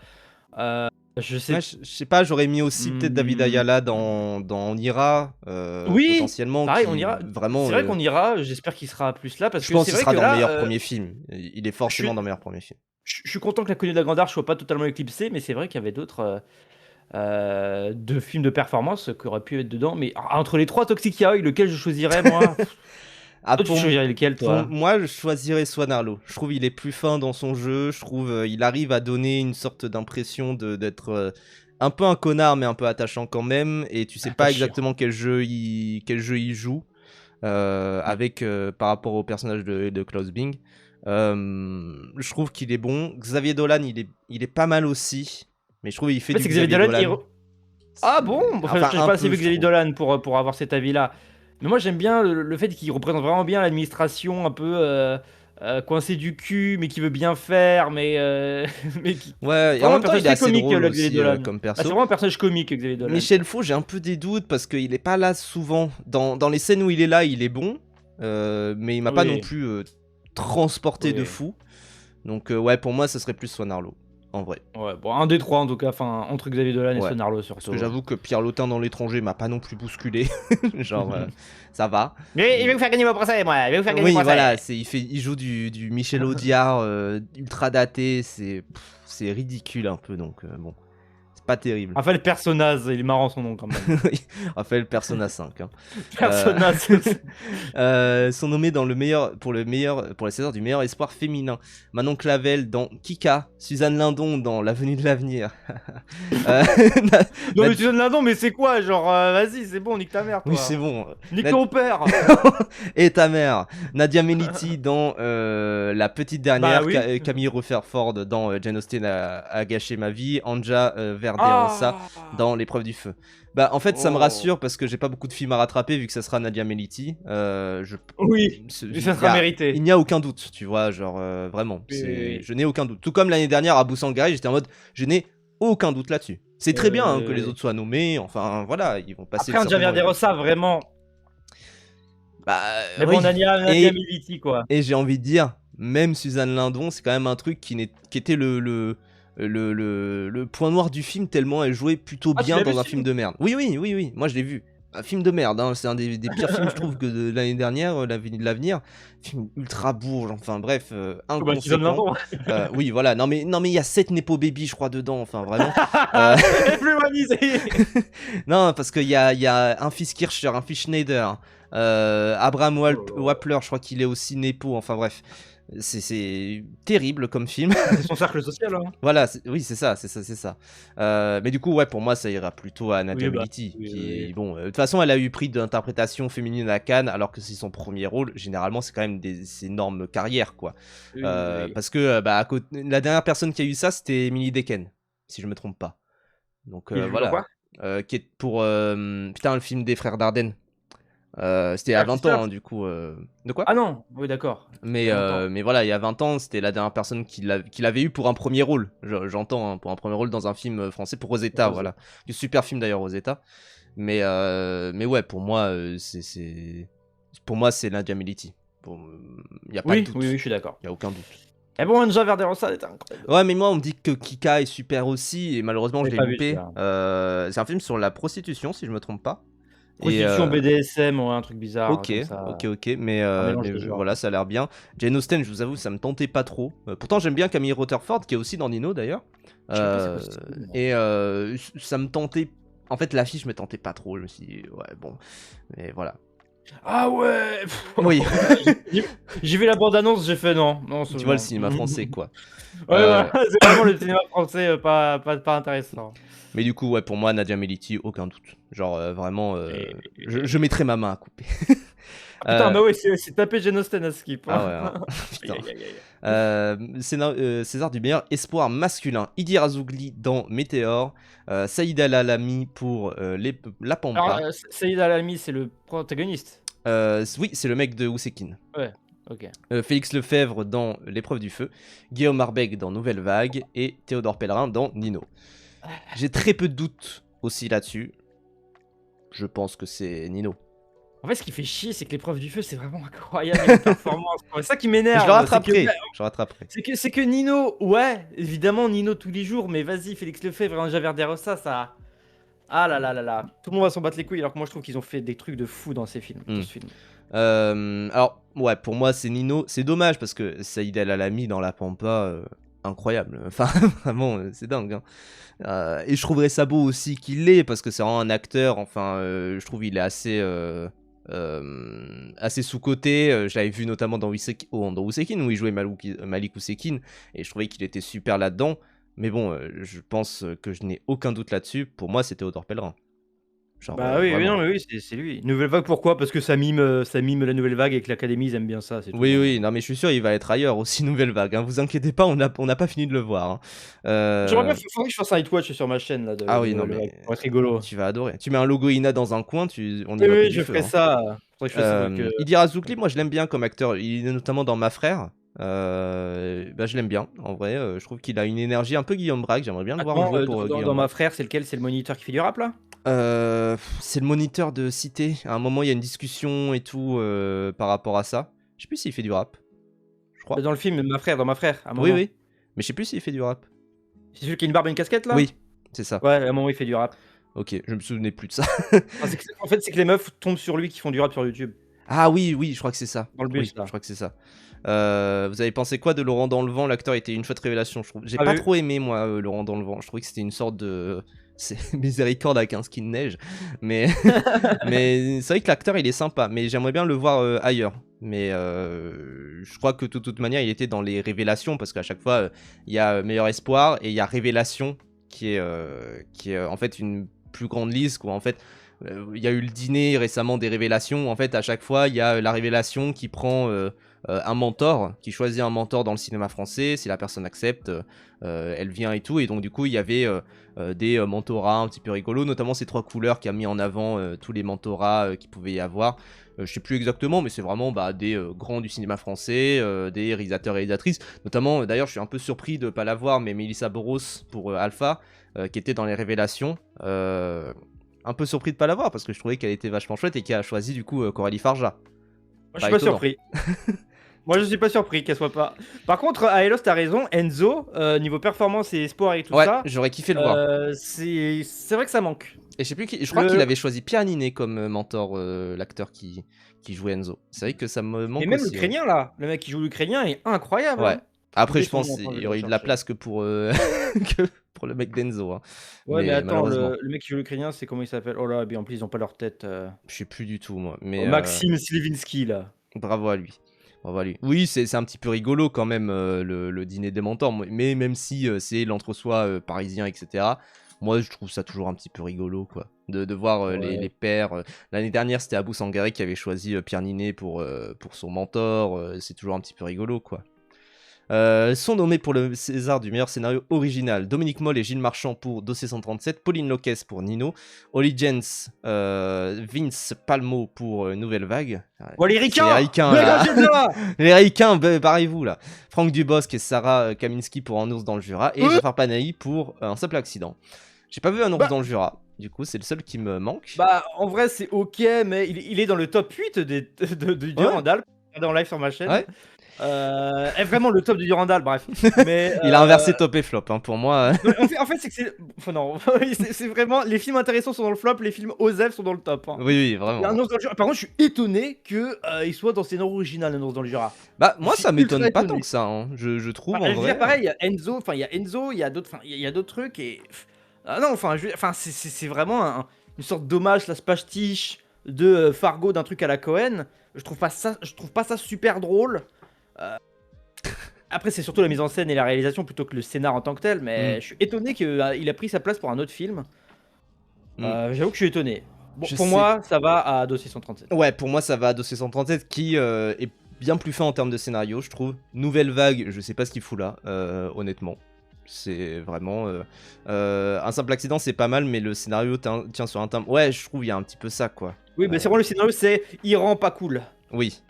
Je sais. Ouais, je sais pas, j'aurais mis aussi peut-être David Ayala dans On ira, Oui, potentiellement. pareil, qui on ira. Vraiment, C'est vrai qu'on ira. J'espère qu'il sera plus là parce je que pense c'est qu'il vrai sera que dans le là, meilleur premier film. Il est forcément dans le meilleur premier film. je suis content que l'inconnu de la Grande Arche soit pas totalement éclipsé, mais c'est vrai qu'il y avait d'autres de films de performance qui auraient pu être dedans. Mais entre les trois Toxic Yaoi, lequel je choisirais moi? Ah, Toi, tu choisirais lequel, pour toi? moi, je choisirais Swan Arlo. Je trouve il est plus fin dans son jeu. Je trouve il arrive à donner une sorte d'impression d'être un peu un connard, mais un peu attachant quand même. Et tu sais pas Attachant. exactement quel jeu il joue avec par rapport au personnage de Klaus Bing. Je trouve qu'il est bon. Xavier Dolan, il est pas mal aussi. Mais je trouve il fait En fait, du c'est Xavier Xavier Dolan. Dolan. Ah bon? Enfin, Enfin, j'ai un pas assez peu, vu je Xavier trouve. Dolan pour avoir cet avis-là. Mais moi, j'aime bien le fait qu'il représente vraiment bien l'administration, un peu coincé du cul, mais qui veut bien faire, mais qui. Ouais, C'est et en vraiment un même temps, personnage il est très assez comique, drôle le Xavier aussi Dolan. comme Ah, c'est perso. vraiment un personnage comique, Xavier Dolan. Michel Faux, j'ai un peu des doutes parce qu'il est pas là souvent. Dans les scènes où il est là, il est bon. Mais il m'a pas non Oui, plus transporté de oui. fou. Donc, ouais, pour moi, ce serait plus Swan Arlo. En vrai. Ouais, bon, un des trois en tout cas, enfin, entre Xavier Dolan et Ouais. Swan Arlo Parce que surtout. j'avoue que Pierre Lotin dans l'étranger m'a pas non plus bousculé. Genre, ça va. Mais il va vous faire gagner vos procès, moi, il va vous faire gagner vos Oui, voilà, procès. il joue du Michel Audiard ultra daté. C'est ridicule un peu. Donc, bon. C'est pas terrible. Raphaël Personnaz, il est marrant son nom quand même. Oui, Raphaël Persona 5. Hein. Personnaz. Sont nommés dans pour les Césars du meilleur espoir féminin. Manon Clavel dans Kika, Suzanne Lindon dans L'avenue de l'avenir. Euh, Non mais tu donnes l'indon, mais c'est quoi? Genre, vas-y, c'est bon, nique ta mère, Oui, toi. c'est bon. Nique ton père. Et ta mère. Nadia Meliti dans La petite dernière. Bah oui. Camille Rutherford dans Jane Austen a gâché ma vie. Anja Verderosa Ah. dans L'épreuve du feu. Bah, en fait, ça me Oh. rassure parce que j'ai pas beaucoup de films à rattraper vu que ça sera Nadia Meliti. Oui, mais ça sera mérité. Il n'y a aucun doute, tu vois, genre vraiment. Oui. Je n'ai aucun doute. Tout comme l'année dernière à Busan-Gari, j'étais en mode, je n'ai aucun doute là-dessus. C'est très bien hein, que les autres soient nommés. Enfin, voilà, ils vont passer. Après, Anja Verderosa, vraiment. Bah, Mais oui. bon, Nadia Meliti, quoi. Et j'ai envie de dire, même Suzanne Lindon, c'est quand même un truc qui était le point noir du film, tellement elle jouait plutôt bien dans un film de merde. Oui, moi je l'ai vu. Un film de merde, hein. C'est un des pires films, je trouve, que de l'année dernière, L'avenue de l'avenir. Film ultra bourge, enfin bref, inconséquent. Oui, voilà. Non, mais il y a 7 Nepo Baby, je crois, dedans, enfin vraiment. Plus humanisé. Non, parce qu'il y a un fils Kircher, un fils Schneider. Abraham Wappler, je crois qu'il est aussi Nepo, enfin bref. C'est terrible comme film. C'est son cercle social, hein. Voilà, oui, c'est ça. Mais du coup, ouais, pour moi, ça ira plutôt à Nadia Meliti. Oui. Bon, de toute façon, elle a eu prix d'interprétation féminine à Cannes, alors que c'est son premier rôle. Généralement, c'est quand même des énormes carrières, quoi. Oui. Parce que la dernière personne qui a eu ça, c'était Emily Dequesne, si je me trompe pas. Donc voilà. Qui est pour putain, le film des frères Dardenne. C'était à 20 ans, hein, du coup. De quoi? Ah non, oui, d'accord. Mais voilà, il y a 20 ans, c'était la dernière personne qui l'avait eu pour un premier rôle. J'entends, hein, pour un premier rôle dans un film français, pour Rosetta, voilà. Du super film d'ailleurs, Rosetta. Mais ouais, pour moi, c'est Nadia Meliti. Il n'y a pas de doute. Oui, je suis d'accord. Il n'y a aucun doute. Et bon, Anja Verderosa, c'est incroyable. Ouais, mais moi, on me dit que Kika est super aussi, et malheureusement, je l'ai loupé. C'est un film sur la prostitution, si je me trompe pas. Prostitution, BDSM, ouais, un truc bizarre. Ok, comme ça. ok, mais voilà, ça a l'air bien. Jane Austen, je vous avoue, ça me tentait pas trop. Pourtant, j'aime bien Camille Rutherford, qui est aussi dans Nino d'ailleurs. Et ça me tentait. En fait, l'affiche me tentait pas trop. Je me suis dit, ouais, bon, mais voilà. Ah ouais. Oui. J'ai vu la bande-annonce, j'ai fait non. Tu vois le cinéma français, quoi. Ouais, c'est vraiment le cinéma français pas intéressant. Mais du coup, ouais, pour moi, Nadia Meliti, aucun doute. Genre, vraiment, je mettrais ma main à couper. Putain, bah ouais, c'est tapé Jane Austen à skip. Ah ouais, putain. César du meilleur espoir masculin. Idi Razougli dans Météore. Saïd Al-Alami pour La Pampa. Alors, Saïd Al-Alami, c'est le protagoniste. Oui, c'est le mec de Ousekine. Ouais, ok. Félix Lefebvre dans L'épreuve du feu. Guillaume Arbeck dans Nouvelle Vague. Et Théodore Pellerin dans Nino. J'ai très peu de doutes aussi là-dessus. Je pense que c'est Nino. En fait, ce qui fait chier, c'est que l'épreuve du feu, c'est vraiment incroyable les performances. C'est ça qui m'énerve. Je le rattraperai. Je rattraperai. C'est que Nino, ouais, évidemment Nino tous les jours, mais vas-y, Félix Lefebvre, Anja Verderosa, ça. Ah là là là là. Tout le monde va s'en battre les couilles, alors que moi je trouve qu'ils ont fait des trucs de fou dans ces films. Dans ce film. Alors, ouais, pour moi, c'est Nino. C'est dommage parce que Saïd El Alami dans La Pampa, incroyable. Enfin, vraiment, c'est dingue. Hein. Et je trouverais ça beau aussi qu'il l'ait parce que c'est vraiment un acteur. Enfin, je trouve il est assez sous-coté. Je l'avais vu notamment dans Ousekin où il jouait Malik Ousekine et je trouvais qu'il était super là-dedans. Mais bon, je pense que je n'ai aucun doute là-dessus. Pour moi, c'était Théodore Pellerin. Genre, bah oui, non, mais oui, c'est lui. Nouvelle Vague, pourquoi? Parce que ça mime la Nouvelle Vague et que l'Académie, ils aiment bien ça. Oui, tout, oui, non, mais je suis sûr, il va être ailleurs aussi, Nouvelle Vague. Hein. Vous inquiétez pas, on n'a pas fini de le voir. Hein. J'aimerais bien, faudrait que je fasse un hit watch sur ma chaîne là. Ah oui, non, mais pour être rigolo. Tu vas adorer. Tu mets un logo Ina dans un coin, on y oui, va oui, du je feu, ferai hein. ça. Faudrait que je fasse un truc, Idir Azoukli, moi je l'aime bien comme acteur. Il est notamment dans Ma Frère. Je l'aime bien, en vrai. Je trouve qu'il a une énergie un peu Guillaume Braque. J'aimerais bien le voir jouer pour Guillaume dans Ma Braque. Frère, c'est lequel? C'est le moniteur qui fait du rap là? C'est le moniteur de Cité. À un moment, il y a une discussion et tout par rapport à ça. Je sais plus s'il fait du rap. Je crois. Dans le film dans Ma Frère. À un Oui, moment. oui. Mais je sais plus s'il fait du rap. C'est celui qui a une barbe et une casquette là? Oui, c'est ça. Ouais, à un moment il fait du rap. Ok, je me souvenais plus de ça. En fait, c'est que les meufs tombent sur lui qui font du rap sur YouTube. Ah oui, oui, je crois que c'est ça. Dans le bus, oui, là. je crois que c'est ça. Vous avez pensé quoi de Laurent dans le vent? L'acteur était une chouette révélation, je trouve. J'ai pas trop aimé, moi, Laurent dans le vent. Je trouvais que c'était une sorte de... C'est miséricorde avec un ski de neige. Mais, mais c'est vrai que l'acteur, il est sympa. Mais j'aimerais bien le voir ailleurs. Mais je crois que de toute manière, il était dans les révélations. Parce qu'à chaque fois, il y a Meilleur Espoir et il y a Révélation qui est en fait une plus grande liste. Quoi. En fait, il y a eu le dîner récemment des révélations. En fait, à chaque fois, il y a la révélation qui prend un mentor, qui choisit un mentor dans le cinéma français. Si la personne accepte, elle vient et tout. Et donc, du coup, il y avait des mentorats un petit peu rigolos, notamment ces 3 couleurs qui a mis en avant tous les mentorats qu'il pouvait y avoir. Je sais plus exactement, mais c'est vraiment des grands du cinéma français, des réalisateurs et réalisatrices. Notamment, d'ailleurs, je suis un peu surpris de ne pas la voir, mais Mélissa Boros pour Alpha, qui était dans les révélations. Un peu surpris de pas la voir parce que je trouvais qu'elle était vachement chouette et qui a choisi du coup Coralie Farja. Moi, je suis pas surpris. Moi, je suis pas surpris qu'elle soit pas. Par contre, Aelos, t'as raison. Enzo, niveau performance et espoir et tout ça. Ouais, j'aurais kiffé le voir. C'est vrai que ça manque. Et je sais plus je crois qu'il avait choisi Pierre Ninet comme mentor, l'acteur qui jouait Enzo. C'est vrai que ça me manque. Et même aussi, l'Ukrainien là, le mec qui joue l'Ukrainien est incroyable. Ouais. Hein. Après, je pense qu'il y aurait eu de la place que pour le mec d'Enzo. Hein. Ouais, mais attends, le mec qui joue l'Ukrainien, c'est comment il s'appelle? Oh là, bien en plus, ils ont pas leur tête. Je sais plus du tout, moi. Mais, Maxime Slivinski, là. Bravo à lui. Bravo à lui. Oui, c'est un petit peu rigolo quand même, le dîner des mentors. Mais même si c'est l'entre-soi parisien, etc., moi, je trouve ça toujours un petit peu rigolo, quoi. De voir les pairs. L'année dernière, c'était Abou Sangaré qui avait choisi Pierre Ninet pour son mentor. C'est toujours un petit peu rigolo, quoi. Sont nommés pour le César du meilleur scénario original Dominique Moll et Gilles Marchand pour Dossier 137, Pauline Loques pour Nino, Holly Jens, Vince Palmo pour Nouvelle Vague. Les ricains, les ricains, barrez-vous là. Franck Dubosc et Sarah Kaminski pour Un ours dans le Jura et Jafar Panahi pour Un simple accident. J'ai pas vu Un ours dans le Jura, du coup c'est le seul qui me manque. Bah en vrai c'est ok, mais il est dans le top 8 du Durandal, en live sur ma chaîne. Ouais. Vraiment le top du Durandal, bref. Mais, il a inversé top et flop, hein, pour moi. En fait c'est que c'est... Enfin, non, c'est vraiment... Les films intéressants sont dans le flop, les films OSEF sont dans le top. Hein. Oui, vraiment. Par contre, je suis étonné qu'il soit dans scénario original, Un ours dans le Jura. Bah, moi, ça m'étonne pas tant que ça, hein. Je trouve, en vrai. Pareil, il y a Enzo, il y a d'autres trucs, et... Ah non, c'est vraiment une sorte d'hommage, la pastiche de Fargo d'un truc à la Cohen. Je trouve pas ça super drôle. Après, c'est surtout la mise en scène et la réalisation plutôt que le scénar en tant que tel, mais je suis étonné qu'il a pris sa place pour un autre film. J'avoue que je suis étonné. Bon, pour moi, ça va à Dossier 137. Ouais, pour moi, ça va à Dossier 137 qui est bien plus fin en termes de scénario, je trouve. Nouvelle Vague, je sais pas ce qu'il fout là, honnêtement. C'est vraiment... Un simple accident, c'est pas mal, mais le scénario tient sur un thème. Ouais, je trouve il y a un petit peu ça, quoi. Oui, mais c'est vraiment le scénario, c'est Iran pas cool. Oui.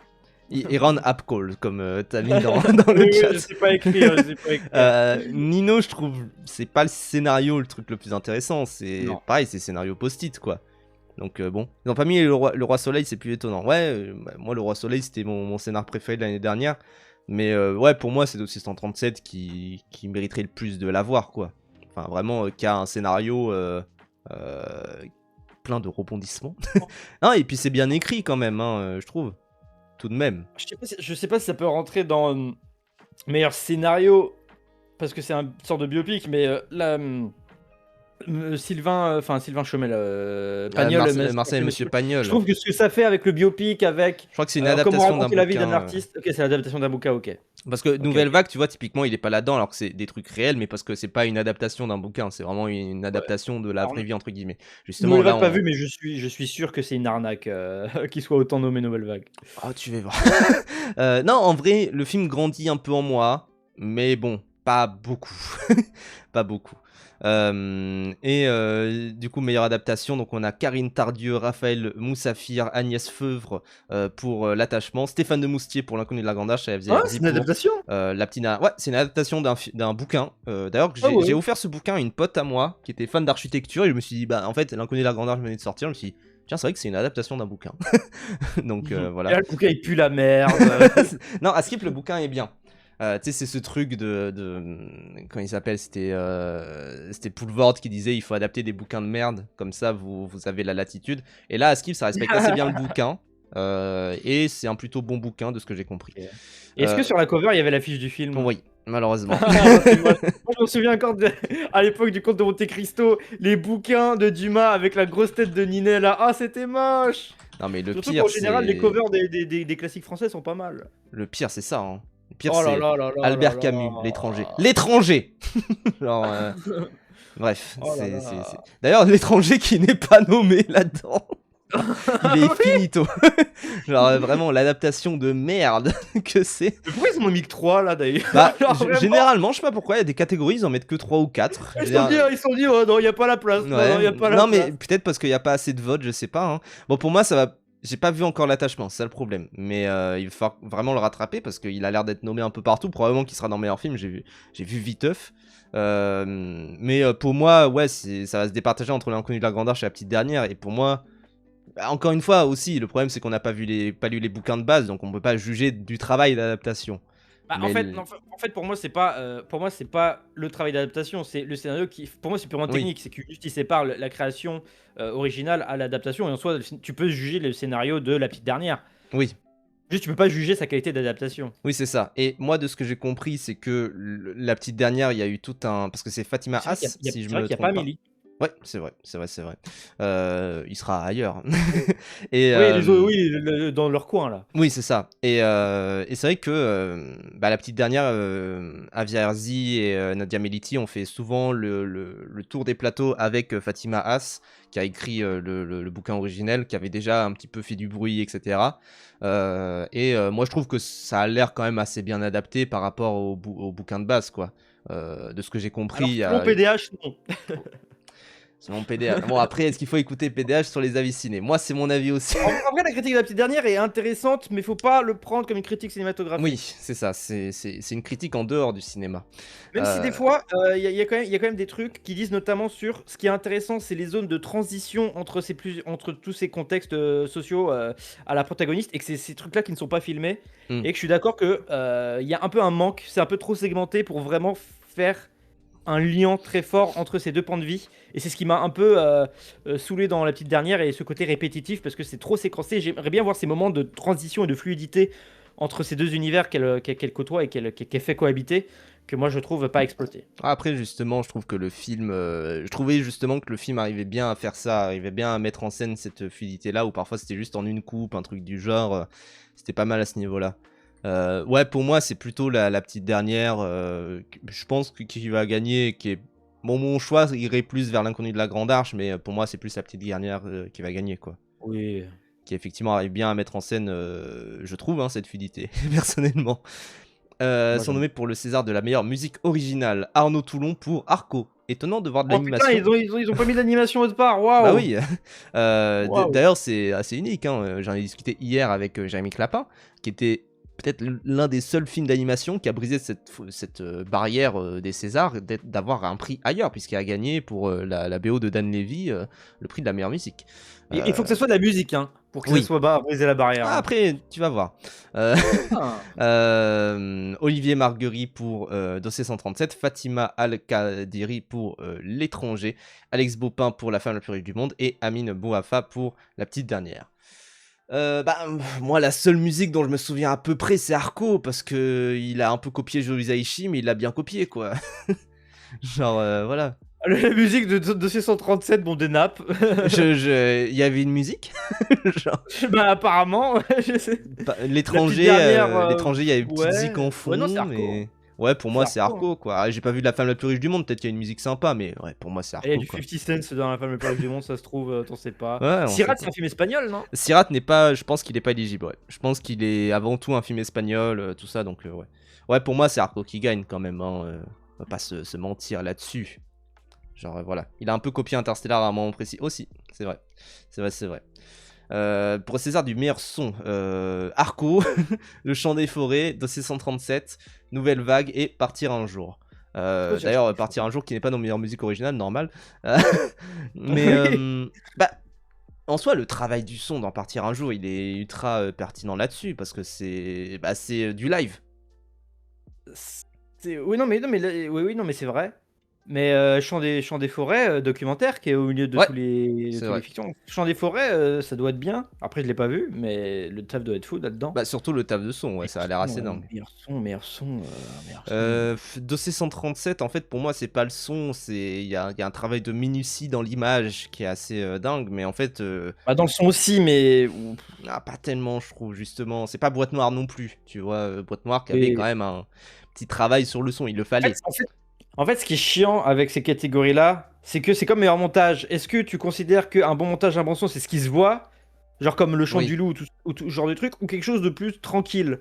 Iran App Call, comme t'as mis dans le chat. Je sais pas écrire, Nino, je trouve, c'est pas le scénario le truc le plus intéressant. C'est pareil, c'est scénario post-it, quoi. Donc bon, ils n'ont pas mis le roi Soleil, c'est plus étonnant. Ouais, moi le roi Soleil c'était mon scénar préféré de l'année dernière. Mais ouais, pour moi c'est 2637 qui mériterait le plus de l'avoir, quoi. Enfin vraiment, qui a un scénario plein de rebondissements. Non, et puis c'est bien écrit quand même, hein, je trouve. Tout de même. Je sais pas si ça peut rentrer dans meilleur scénario, parce que c'est une sorte de biopic, mais Sylvain Chomel, Pagnol, Marcel et Monsieur Pagnol. Je trouve que ce que ça fait avec le biopic, avec je crois que c'est une adaptation comment d'un raconter la vie d'un bouquin. artiste. Ok, c'est l'adaptation d'un bouquin, ok. Parce que Nouvelle Vague, tu vois, typiquement, il est pas là-dedans, alors que c'est des trucs réels, mais parce que c'est pas une adaptation d'un bouquin, c'est vraiment une adaptation de la vraie vie, entre guillemets. Justement, Nouvelle là, Vague pas vu, mais je suis sûr que c'est une arnaque qu'il soit autant nommé Nouvelle Vague. Oh, tu vas voir. Non, en vrai, le film grandit un peu en moi, mais bon, pas beaucoup. Pas beaucoup. Du coup, meilleure adaptation, donc on a Karine Tardieu, Raphaël Moussafir, Agnès Feuvre pour L'attachement, Stéphane de Moustier pour L'inconnu de la Grande Arche. C'est une adaptation. Ouais, c'est une adaptation d'un bouquin. D'ailleurs, j'ai offert ce bouquin à une pote à moi qui était fan d'architecture et je me suis dit, bah en fait, L'inconnu de la Grande Arche venait de sortir. Je me suis dit, tiens, c'est vrai que c'est une adaptation d'un bouquin. Donc voilà. Et là, le bouquin il pue la merde. Non, à Skip, le bouquin est bien. Tu sais, c'est ce truc comment il s'appelle, c'était Poulvord qui disait il faut adapter des bouquins de merde, comme ça vous avez la latitude. Et là, à Skip, ça respecte assez bien le bouquin. Et c'est un plutôt bon bouquin de ce que j'ai compris. Est-ce que sur la cover il y avait l'affiche du film? Oui, malheureusement. Moi je me souviens encore à l'époque du Comte de Monte Cristo, les bouquins de Dumas avec la grosse tête de Ninet là. Ah, c'était moche. Non, mais le surtout pire, qu'en général, les covers des classiques français sont pas mal. Le pire, c'est ça, hein. Le pire, Oh là c'est là là là Albert là Camus, là. L'étranger. L'étranger. Genre, bref, Oh là c'est... là. D'ailleurs, l'étranger qui n'est pas nommé là-dedans. Il est finito. Genre vraiment l'adaptation de merde que c'est. Mais pourquoi ils en ont mis que 3 là d'ailleurs? Bah, généralement, je sais pas pourquoi, il y a des catégories, ils en mettent que 3 ou 4. Ils se sont dit, oh non, il n'y a pas la place. Ouais. Non, non mais peut-être parce qu'il n'y a pas assez de votes, je sais pas. Hein. Bon, pour moi, ça va. J'ai pas vu encore l'attachement, c'est ça le problème. Mais il va falloir vraiment le rattraper parce qu'il a l'air d'être nommé un peu partout. Probablement qu'il sera dans meilleur film, j'ai vu Viteuf. Mais pour moi, ouais, ça va se départager entre L'Inconnu de la Grande Arche et La Petite Dernière. Et pour moi, encore une fois aussi, le problème c'est qu'on n'a pas lu les bouquins de base, donc on peut pas juger du travail d'adaptation. Bah, en fait, pour moi, c'est pas le travail d'adaptation, c'est le scénario qui, pour moi, c'est purement technique. C'est que juste il sépare la création originale à l'adaptation, et en soi, tu peux juger le scénario de La Petite Dernière. Oui. Juste, tu peux pas juger sa qualité d'adaptation. Oui, c'est ça. Et moi, de ce que j'ai compris, c'est que La Petite Dernière, il y a eu tout un, parce que c'est Fatima As, si je me trompe pas. Ouais, c'est vrai. Il sera ailleurs. Et, oui, dans leur coin là. Oui, c'est ça. Et c'est vrai que La Petite Dernière, Avia Herzi et Nadia Meliti ont fait souvent le tour des plateaux avec Fatima As, qui a écrit le bouquin originel, qui avait déjà un petit peu fait du bruit, etc. Moi, je trouve que ça a l'air quand même assez bien adapté par rapport au bouquin de base, quoi. De ce que j'ai compris. Alors, PDH, non. Selon PDH. Bon, après, est-ce qu'il faut écouter PDH sur les avis ciné? Moi, c'est mon avis aussi. En vrai, la critique de La Petite Dernière est intéressante, mais faut pas le prendre comme une critique cinématographique. Oui, c'est ça. C'est une critique en dehors du cinéma. Même si des fois, il y a quand même des trucs qui disent notamment sur ce qui est intéressant, c'est les zones de transition entre tous ces contextes sociaux à la protagoniste, et que c'est ces trucs-là qui ne sont pas filmés. Et que je suis d'accord que il y a un peu un manque, c'est un peu trop segmenté pour vraiment faire un lien très fort entre ces deux pans de vie, et c'est ce qui m'a un peu saoulé dans La Petite Dernière, et ce côté répétitif parce que c'est trop séquencé. J'aimerais bien voir ces moments de transition et de fluidité entre ces deux univers qu'elle côtoie et qu'elle fait cohabiter, que moi je trouve pas exploité. Après, justement, je trouve que le film, je trouvais justement que le film arrivait bien à faire ça, arrivait bien à mettre en scène cette fluidité là, où parfois c'était juste en une coupe, un truc du genre. C'était pas mal à ce niveau là. Ouais, pour moi, c'est plutôt la Petite Dernière. Je pense qui va gagner, qui est... Bon, mon choix irait plus vers L'Inconnu de la Grande Arche, mais pour moi, c'est plus La Petite Dernière qui va gagner, quoi. Oui. Qui effectivement arrive bien à mettre en scène, je trouve, hein, cette fluidité, personnellement. Sont nommés pour le César de la meilleure musique originale, Arnaud Toulon pour Arco. Étonnant de voir de l'animation. Putain, ils ont pas mis d'animation autre part, waouh. Bah oui. D'ailleurs, c'est assez unique, hein. J'en ai discuté hier avec Jérémy Clapin, qui était peut-être l'un des seuls films d'animation qui a brisé cette barrière des Césars d'avoir un prix ailleurs, puisqu'il a gagné pour la BO de Dan Levy le prix de la meilleure musique. Il faut que ça soit de la musique, hein, pour que ça soit briser la barrière. Ah, après, tu vas voir. Olivier Marguerite pour Dossier 137, Fatima Al-Kadiri pour L'étranger, Alex Baupin pour La femme la plus riche du monde et Amine Bouafa pour La petite dernière. Moi, la seule musique dont je me souviens à peu près, c'est Arco, parce que il a un peu copié Joe Hisaishi, mais il l'a bien copié, quoi. Genre, voilà. La musique de Dossier 137, bon, des nappes. Il y avait une musique genre... Bah, apparemment, je sais. L'étranger, il y avait une petite musique en fond, non, c'est Arco. mais... Ouais, pour moi, c'est Arco, quoi. J'ai pas vu La femme la plus riche du monde, peut-être qu'il y a une musique sympa, mais ouais, pour moi, c'est Arco. Il y a du 50 Cent dans La femme la plus riche du monde, ça se trouve, t'en sais pas. Ouais, Sirat, c'est un film espagnol, non? Sirat n'est pas, je pense qu'il est pas éligible, ouais. Je pense qu'il est avant tout un film espagnol, tout ça, donc ouais. Ouais, pour moi, c'est Arco qui gagne quand même, hein. On va pas se mentir là-dessus. Genre, voilà. Il a un peu copié Interstellar à un moment précis aussi, c'est vrai. C'est vrai. Pour César du meilleur son, Arco, Le Chant des Forêts, Dossier 137, Nouvelle Vague et Partir un jour. D'ailleurs, Partir un jour qui n'est pas nos meilleures musiques originales, normal. Mais en soi, le travail du son dans Partir un jour, il est ultra pertinent là-dessus parce que c'est du live. Oui, non, mais c'est vrai. Mais Chant des forêts, documentaire qui est au milieu de tous les fictions. Chant des forêts, ça doit être bien. Après, je l'ai pas vu, mais le taf doit être fou là-dedans. Surtout le taf de son, ouais, ça a l'air assez dingue. Meilleur son. Dossier 137, en fait, pour moi, c'est pas le son, il y a un travail de minutie dans l'image qui est assez dingue, mais en fait... dans le son aussi, mais... pas tellement, je trouve, justement. C'est pas Boîte Noire non plus, tu vois. Boîte Noire qui avait quand même un petit travail sur le son, il le fallait. En fait, ce qui est chiant avec ces catégories-là, c'est que c'est comme meilleur montage. Est-ce que tu considères qu'un bon montage, un bon son, c'est ce qui se voit, genre comme Le Chant du Loup ou tout ce genre de truc, ou quelque chose de plus tranquille?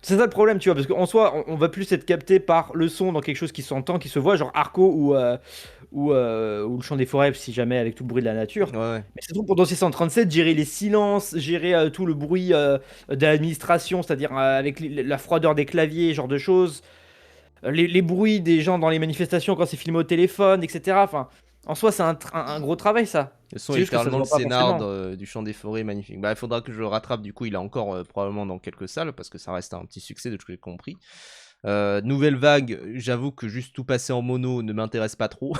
C'est ça le problème, tu vois, parce qu'en soi, on va plus être capté par le son dans quelque chose qui s'entend, qui se voit, genre Arco ou Le Chant des forêts, si jamais avec tout le bruit de la nature. Ouais. Mais c'est tout pour Dossier 137, gérer les silences, gérer tout le bruit de l'administration, c'est-à-dire avec la froideur des claviers, genre de choses. Les bruits des gens dans les manifestations quand c'est filmé au téléphone, etc. Enfin, en soi, c'est un gros travail, ça. Le son est littéralement le scénar du Chant des forêts, magnifique. Il faudra que je le rattrape, du coup, il est encore probablement dans quelques salles, parce que ça reste un petit succès de ce que j'ai compris. Nouvelle Vague, j'avoue que juste tout passer en mono ne m'intéresse pas trop.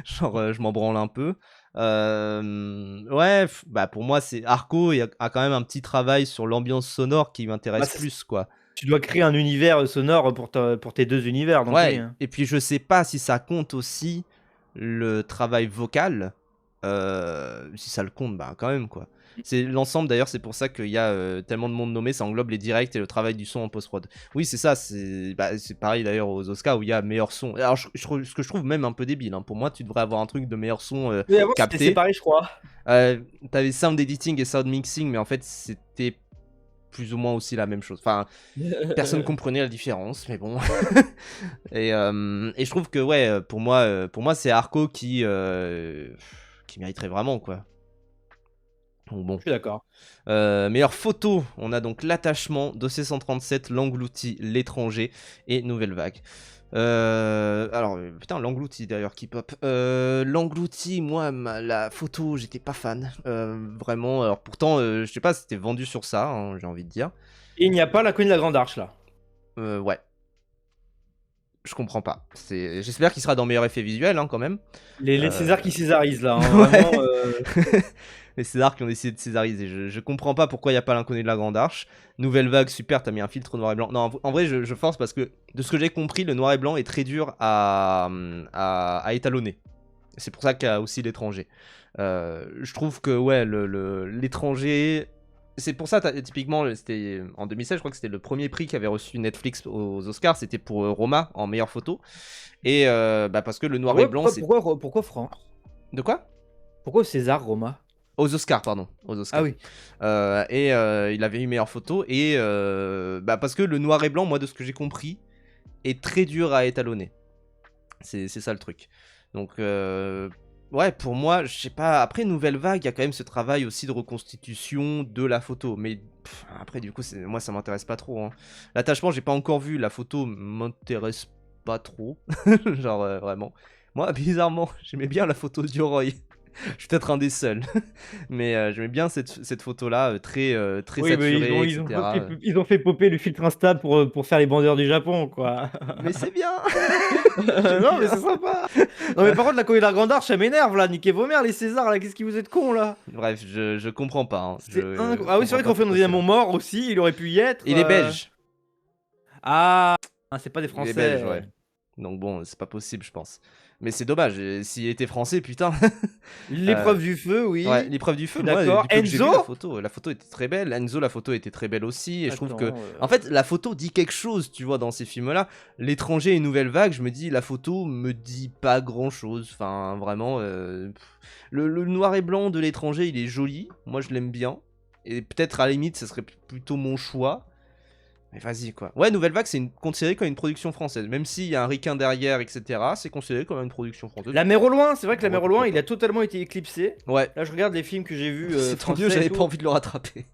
Genre, je m'en branle un peu. Ouais, pour moi, c'est Arco, il a quand même un petit travail sur l'ambiance sonore qui m'intéresse plus, quoi. Tu dois créer un univers sonore pour tes deux univers. Donc ouais, et puis je sais pas si ça compte aussi le travail vocal. Si ça le compte, quand même, quoi. C'est l'ensemble, d'ailleurs, c'est pour ça qu'il y a tellement de monde nommé, ça englobe les directs et le travail du son en post-prod. Oui, c'est ça, c'est pareil d'ailleurs aux Oscars où il y a meilleur son. Alors, ce que je trouve même un peu débile, hein. Pour moi, tu devrais avoir un truc de meilleur son capté. C'était séparé, je crois. T'avais sound editing et sound mixing, mais en fait, c'était plus ou moins aussi la même chose. Enfin, personne comprenait la différence, mais bon. et je trouve que, ouais, pour moi c'est Arco qui mériterait vraiment, quoi. Donc bon. Je suis d'accord. Meilleure photo, on a donc L'attachement, Dossier 137, L'englouti, L'étranger et Nouvelle Vague. Alors, putain, L'englouti d'ailleurs qui pop. L'englouti, moi, la photo, j'étais pas fan. Vraiment, alors pourtant, je sais pas, c'était vendu sur ça, hein, j'ai envie de dire. Et il n'y a pas La Colline de la Grande Arche, là. Ouais. Je comprends pas. J'espère qu'il sera dans meilleur effet visuel, hein, quand même. Les Césars qui césarisent, là. Hein, vraiment, les Césars qui ont décidé de césariser. Je comprends pas pourquoi il n'y a pas L'Inconnu de la Grande Arche. Nouvelle Vague, super, t'as mis un filtre noir et blanc. Non, en vrai, je force parce que, de ce que j'ai compris, le noir et blanc est très dur à étalonner. C'est pour ça qu'il y a aussi L'étranger. Je trouve que, ouais, L'étranger... C'est pour ça, typiquement, c'était en 2016, je crois que c'était le premier prix qu'avait reçu Netflix aux Oscars, c'était pour Roma, en meilleure photo. Et parce que le noir et blanc, c'est... Pourquoi France? De quoi? Pourquoi César, Roma? Aux Oscars, pardon. Aux Oscars. Ah oui. Il avait eu meilleure photo, et parce que le noir et blanc, moi, de ce que j'ai compris, est très dur à étalonner. C'est ça le truc. Donc... Ouais, pour moi, je sais pas. Après, Nouvelle Vague, il y a quand même ce travail aussi de reconstitution de la photo. Mais après, du coup, moi, ça m'intéresse pas trop. Hein. L'attachement, j'ai pas encore vu. La photo m'intéresse pas trop. Genre, vraiment. Moi, bizarrement, j'aimais bien la photo d'Yoroy. Je suis peut-être un des seuls. Mais j'aimais bien cette photo-là, très Oui, mais saturée, fait, etc. ils ont fait popper le filtre Insta pour faire les bandeurs du Japon, quoi. Mais c'est bien. J'aime Non, mais bien. c'est sympa. Non, mais par contre, la Corée de la Grande Arche, ça m'énerve, là. Niquez vos mères, les Césars, là. Qu'est-ce que vous êtes cons, là? Bref, je comprends pas. Hein. Ah oui, c'est Comprends vrai pas qu'on fait pourquoi un c'est là. mon mort aussi. Il aurait pu y être. Il est belge. Ah, c'est pas des Il est belge, Français. ouais. Donc bon, c'est pas possible, je pense. Mais c'est dommage, s'il était français, putain. Euh, L'épreuve du feu, ouais, oui. l'épreuve du Je feu, suis moi, d'accord. du peu que j'ai vu Enzo? la photo était très belle. Enzo, la photo était très belle aussi. Et je trouve que, Attends. en fait, la photo dit quelque chose, tu vois, dans ces films-là. L'étranger et Nouvelle Vague, je me dis, la photo me dit pas grand-chose. Enfin, vraiment, le noir et blanc de l'étranger, il est joli. Moi, je l'aime bien. Et peut-être à la limite, ça serait plutôt mon choix. Mais vas-y quoi. Ouais, Nouvelle Vague, c'est considéré comme une production française. Même s'il y a un ricain derrière, etc., c'est considéré comme une production française. La mer au loin, c'est vrai que la Ouais, mer au loin, pourquoi il a totalement été éclipsé. pas. Ouais. Là, je regarde les films que j'ai vus C'est tant mieux, français et j'avais tout. pas envie de le rattraper.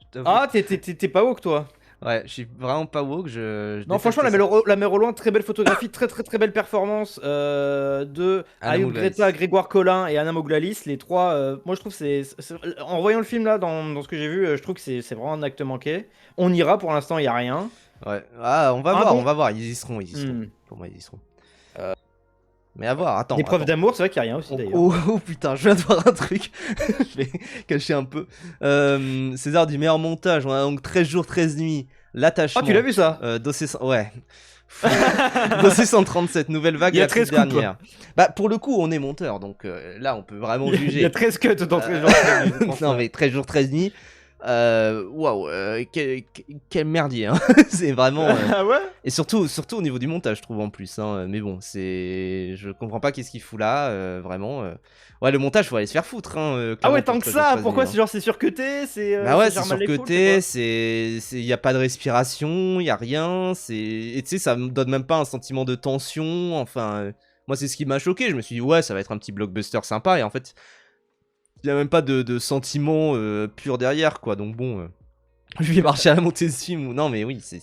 Je t'avoue. Ah, t'es pas woke, toi. Ouais, je suis vraiment pas woke, je Non, franchement, déteste ça. la mer au loin, très belle photographie, très belle performance de Anna Ayub Mouglalis. Greta, Grégoire Collin et Anna Mouglalis. Les trois, moi je trouve en voyant le film là, dans ce que j'ai vu, je trouve que c'est vraiment un acte manqué. On ira, pour l'instant, il y a rien. Ouais. Ah, on va Un voir, bon. on va voir. Ils y seront, ils y seront. Hmm. Pour moi, ils y seront. Mais à voir, attends. Des preuves attends. d'amour, c'est vrai qu'il y a rien aussi d'ailleurs. Oh, putain, je viens de voir un truc. Je vais cacher un peu. César du meilleur montage. On a donc 13 jours, 13 nuits. L'attachement. Ah, tu l'as vu ça? Ouais. Dossier 137, Nouvelle Vague, Il y a la petite 13 coupes. dernière. Bah, pour le coup, on est monteur, donc là, on peut vraiment Il y juger. a 13 cuts dans 13 jours. Non, mais 13 jours, 13 nuits. Waouh, quel merdier, hein. C'est vraiment. Ah ouais? Et surtout au niveau du montage, je trouve en plus. Hein. Mais bon, je comprends pas qu'est-ce qu'il fout là, vraiment. Ouais, le montage, faut aller se faire foutre. Hein, Ah ouais, clairement, tant pour que 13 jours, ça, 13 pourquoi nuits, c'est genre c'est surcuté, bah ouais, ça c'est gère mal les foules, surcoté, c'est y a pas de respiration, y a rien, et tu sais, ça me donne même pas un sentiment de tension, enfin, moi c'est ce qui m'a choqué, je me suis dit ouais, ça va être un petit blockbuster sympa, et en fait, y a même pas de sentiment pur derrière, quoi, donc bon, je vais marcher à la montée de ce film, ou non, mais oui, c'est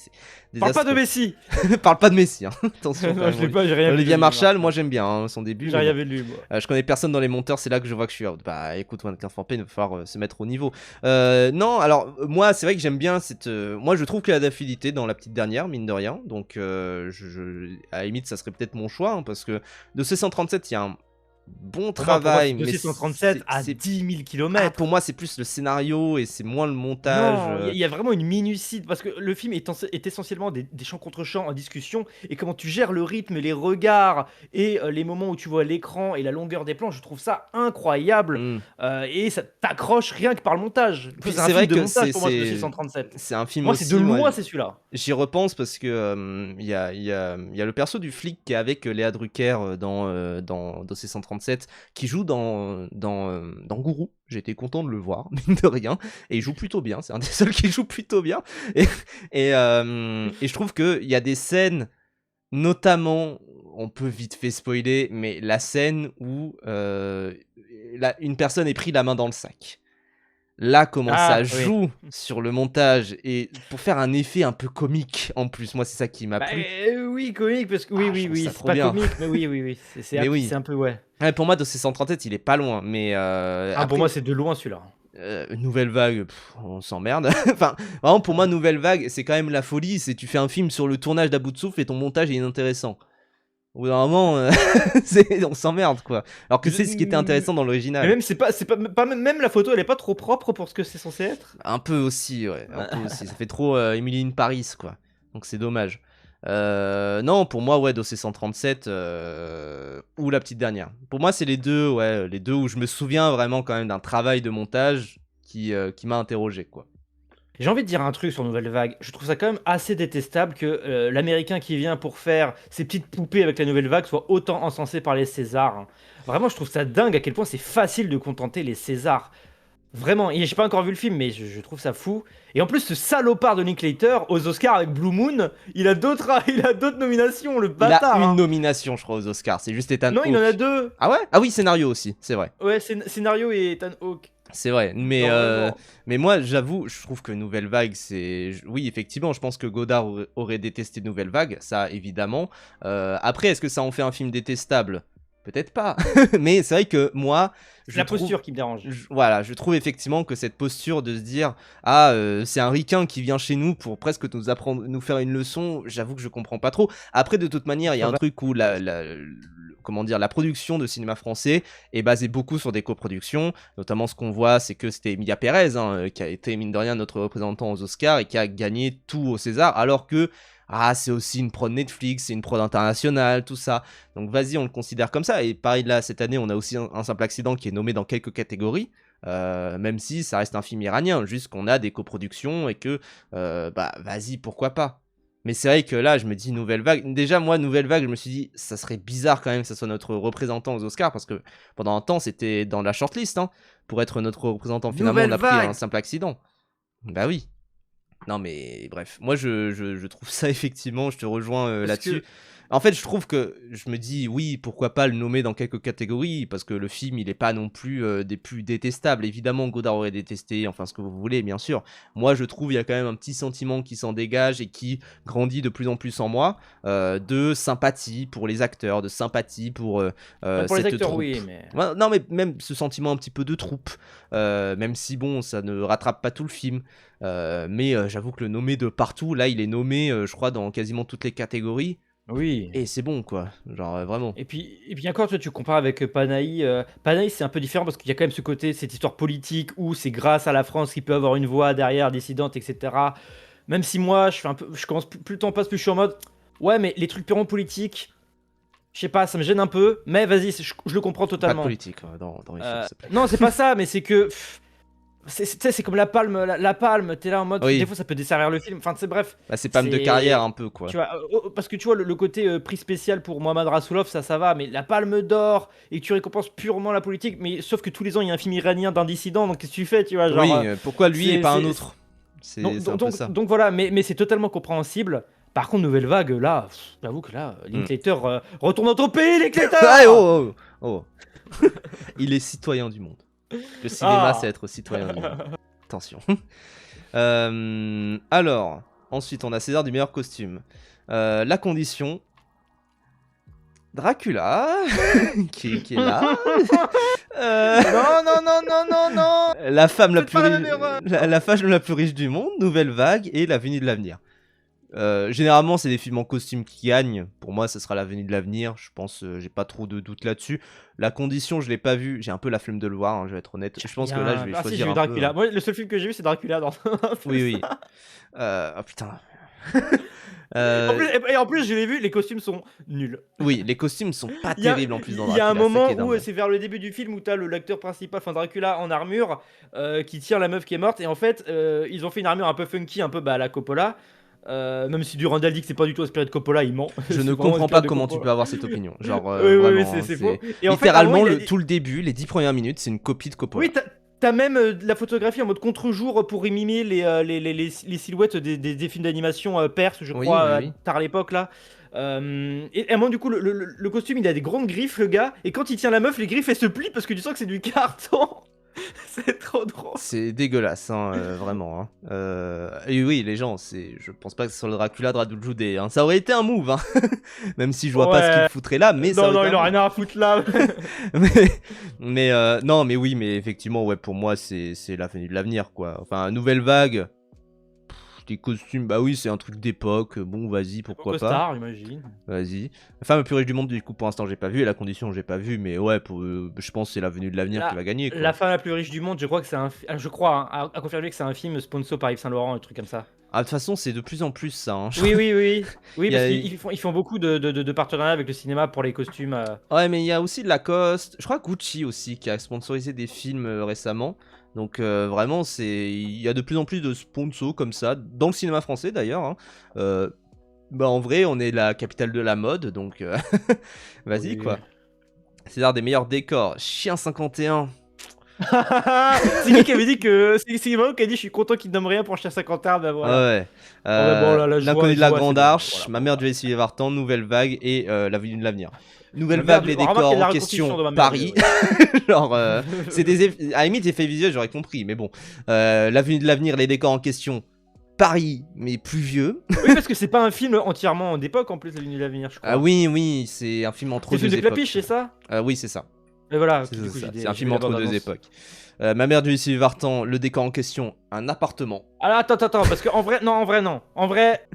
Parle pas de désastreux. Messi. Parle pas de Messi, hein. Attention. Non, je l'ai pas, j'ai rien vu. Olivia de lui, Marshall, moi j'aime bien hein, son début. J'ai mais rien bon. vu de lui, moi. Je connais personne dans les monteurs, c'est là que je vois que je suis out. Bah écoute, 15 P, il va falloir se mettre au niveau. Non, alors moi c'est vrai que j'aime bien cette. Moi je trouve qu'il y a d'affidité dans la petite dernière, mine de rien. Donc à la limite, ça serait peut-être mon choix, hein, parce que de ces 137, il y a un bon travail. Mais Mais 237 à 10 000 Ah, km. pour moi, c'est plus le scénario et c'est moins le montage. Non, il y a vraiment une minutie parce que le film est essentiellement des chants contre chants en discussion et comment tu gères le rythme, les regards et les moments où tu vois l'écran et la longueur des plans, je trouve ça incroyable Mm. et ça t'accroche rien que par le montage. Puis C'est un c'est film vrai de que montage pour moi, ce 637. c'est un film Moi, aussi. c'est de moi, loin, c'est celui-là. J'y repense parce que il y a le perso du flic qui est avec Léa Drucker dans Dossier 137 qui joue dans Gourou. J'ai été content de le voir, mine de rien. Et il joue plutôt bien. C'est un des seuls qui joue plutôt bien. Et je trouve qu'il y a des scènes, notamment, on peut vite fait spoiler, mais la scène où une personne est pris la main dans le sac. Là, comment ça joue sur le montage et pour faire un effet un peu comique en plus. Moi, c'est ça qui m'a plu. Oui, comique, parce que oui, c'est pas bien. comique, mais oui. C'est un peu, ouais. Pour moi, Dossier 137, il est pas loin, mais. Après, pour moi, c'est de loin celui-là. Nouvelle Vague, on s'emmerde. Enfin, vraiment, pour moi, Nouvelle Vague, c'est quand même la folie. C'est tu fais un film sur le tournage d'À bout de souffle et ton montage est inintéressant. Au bout d'un moment, on s'emmerde quoi. Alors que c'est ce qui était intéressant dans l'original. Mais même c'est pas même la photo, elle est pas trop propre pour ce que c'est censé être. Un peu aussi, ouais. Un peu aussi. Ça fait trop Emily in Paris quoi. Donc c'est dommage. Non, pour moi, ouais, Dossier 137 ou la petite dernière. Pour moi, c'est les deux où je me souviens vraiment quand même d'un travail de montage qui m'a interrogé quoi. J'ai envie de dire un truc sur Nouvelle Vague. Je trouve ça quand même assez détestable que l'Américain qui vient pour faire ses petites poupées avec la Nouvelle Vague soit autant encensé par les Césars. Vraiment, je trouve ça dingue à quel point c'est facile de contenter les Césars. Vraiment, et j'ai pas encore vu le film, mais je trouve ça fou. Et en plus, ce salopard de Linklater, aux Oscars avec Blue Moon, il a d'autres il a d'autres nominations, le Il a bâtard. une Hein. nomination, je crois, aux Oscars. C'est juste Ethan Non, Hawke. il en a 2. Ah ouais? Ah oui, scénario aussi, c'est vrai. Ouais, scénario et Ethan Hawke. C'est vrai, mais moi j'avoue, je trouve que Nouvelle Vague, c'est... Oui, effectivement, je pense que Godard aurait détesté Nouvelle Vague, ça évidemment. Après, est-ce que ça en fait un film détestable? Peut-être pas, mais c'est vrai que moi... C'est la posture qui me dérange. Voilà, je trouve effectivement que cette posture de se dire « Ah, c'est un ricain qui vient chez nous pour presque nous faire une leçon », j'avoue que je comprends pas trop. Après, de toute manière, il y a un truc où comment dire, la production de cinéma français est basée beaucoup sur des coproductions. Notamment, ce qu'on voit, c'est que c'était Emilia Pérez, hein, qui a été, mine de rien, notre représentant aux Oscars et qui a gagné tout au César, alors que c'est aussi une prod Netflix, c'est une prod internationale, tout ça. Donc vas-y, on le considère comme ça. Et pareil, là, cette année, on a aussi un simple accident qui est nommé dans quelques catégories. Même si ça reste un film iranien, juste qu'on a des coproductions et que, vas-y, pourquoi pas. Mais c'est vrai que là, je me dis Nouvelle Vague. Déjà, moi, Nouvelle Vague, je me suis dit, ça serait bizarre quand même que ça soit notre représentant aux Oscars, parce que pendant un temps, c'était dans la shortlist, hein, pour être notre représentant. Finalement, on a pris un simple accident. Bah oui. Non mais bref, moi je trouve ça effectivement, je te rejoins là-dessus. En fait, je trouve que je me dis oui, pourquoi pas le nommer dans quelques catégories, parce que le film il est pas non plus des plus détestables. Évidemment, Godard aurait détesté, enfin ce que vous voulez, bien sûr. Moi, je trouve il y a quand même un petit sentiment qui s'en dégage et qui grandit de plus en plus en moi, de sympathie pour les acteurs, de sympathie pour pour cette les acteurs, troupe. oui, mais... Non, mais même ce sentiment un petit peu de troupe, même si bon, ça ne rattrape pas tout le film. Mais j'avoue que le nommer de partout, là il est nommé je crois dans quasiment toutes les catégories. Oui. Et c'est bon quoi, genre vraiment. Et puis encore, tu compares avec Panahi. Panahi, c'est un peu différent parce qu'il y a quand même ce côté, cette histoire politique où c'est grâce à la France qu'il peut avoir une voix derrière, dissidente, etc. Même si moi, je commence plus le temps passe, plus je suis en mode, ouais, mais les trucs purement politiques, je sais pas, ça me gêne un peu, mais vas-y, je le comprends totalement. Pas de politique dans les films, non, c'est pas ça, mais c'est que... C'est comme la palme, t'es là en mode, oui. Des fois ça peut desservir le film, enfin c'est bref. Bah, c'est palme de carrière un peu quoi. Tu vois, parce que tu vois, le côté prix spécial pour Mohamed Rassoulov, ça va, mais la palme d'or, et que tu récompenses purement la politique, mais sauf que tous les ans il y a un film iranien d'un dissident, donc qu'est-ce que tu fais, tu vois, genre... Oui, pourquoi lui et pas un autre? C'est un peu ça. Donc voilà, mais c'est totalement compréhensible. Par contre, Nouvelle Vague, là, j'avoue que là, Linklater, retourne dans ton pays, Linklater. Oh. Il est citoyen du monde. Le cinéma, c'est être citoyen du monde. Attention. Alors, ensuite, on a César du meilleur costume. La condition. Dracula, qui est là. Non. La femme la femme la plus riche du monde, Nouvelle Vague et L'Avenue de l'avenir. Généralement, c'est des films en costume qui gagnent. Pour moi, ça sera L'Avenue de l'avenir. Je pense, j'ai pas trop de doute là-dessus. La condition, je l'ai pas vu. J'ai un peu la flemme de le voir, hein, je vais être honnête. Je pense que là, je vais choisir. Si, j'ai vu Dracula. Moi, le seul film que j'ai vu, c'est Dracula. Oui. Oh putain. En plus, je l'ai vu, les costumes sont nuls. Oui, les costumes sont pas terribles en plus dans Dracula. Il y a un moment où c'est vers le début du film où t'as l'acteur principal, enfin Dracula en armure, qui tire la meuf qui est morte. Et en fait, ils ont fait une armure un peu funky, un peu à la Coppola. Même si Durandal dit que c'est pas du tout inspiré de Coppola, il ment. Je ne comprends pas comment tu peux avoir cette opinion. Genre, oui, vraiment, c'est faux. Et littéralement, en fait, tout le début, les 10 premières minutes, c'est une copie de Coppola. Oui, t'as même la photographie en mode contre-jour pour mimer les silhouettes des films d'animation perses, je crois, tard à l'époque là. Et à un moment, du coup, le costume il a des grandes griffes, le gars, et quand il tient la meuf, les griffes elles se plient parce que tu sens que c'est du carton. C'est trop drôle. C'est dégueulasse, hein, vraiment. Hein. Et oui, les gens, je pense pas que ce soit le Dracula de Radu Jude. Hein. Ça aurait été un move, hein. Même si je vois pas ce qu'il foutrait là, mais ça. Non, il a rien à foutre là. Non, mais oui, mais effectivement, ouais, pour moi, c'est l'avenue de l'avenir, quoi. Enfin, Nouvelle Vague. Des costumes, bah oui, c'est un truc d'époque. Bon, vas-y, pourquoi pas. Star, imagine. Vas-y. La femme la plus riche du monde, du coup, pour l'instant, j'ai pas vu. Et la condition, j'ai pas vu. Mais ouais, je pense que c'est l'avenue de l'avenir qui va gagner. Quoi. La femme la plus riche du monde, je crois que c'est je crois, hein, à confirmer que c'est un film sponsor par Yves Saint Laurent, un truc comme ça. Ah, de toute façon, c'est de plus en plus ça. Hein. Oui, parce qu'ils font beaucoup de partenariats avec le cinéma pour les costumes. Ouais, mais il y a aussi Lacoste. Je crois Gucci aussi qui a sponsorisé des films récemment. Donc vraiment, il y a de plus en plus de sponsors comme ça, dans le cinéma français d'ailleurs. Hein. Bah en vrai, on est la capitale de la mode, donc vas-y quoi. C'est l'art des meilleurs décors. Chien 51. C'est qui avait dit que. C'est Mao qui a dit je suis content qu'il ne nomme rien pour cher 50 heures, ben voilà. Ouais. Bon, là, L'inconnu de la Grande Arche, voilà. Ma mère du SUV Vartan, Nouvelle Vague et L'avenue de l'avenir. Nouvelle Ma mère Vague, les du- remarque, décors il y a la en reconstitution question, de ma mère, Paris. ouais. Genre, c'est des à la limite, effets visuels, j'aurais compris, mais bon. L'avenue de l'avenir, les décors en question, Paris, mais plus vieux. Oui, parce que c'est pas un film entièrement d'époque en plus, La Ligne de l'avenir, je crois. Ah oui, c'est un film entre C'est deux celui de époques. Clapiche, c'est ça? Oui, c'est ça. Et voilà, C'est du coup, ça, j'ai c'est un j'ai film vu la entre deux bande-annonce. époques. Ma mère du SUV Vartan, le décor en question, un appartement. Alors attends, parce qu'en vrai, non. En vrai,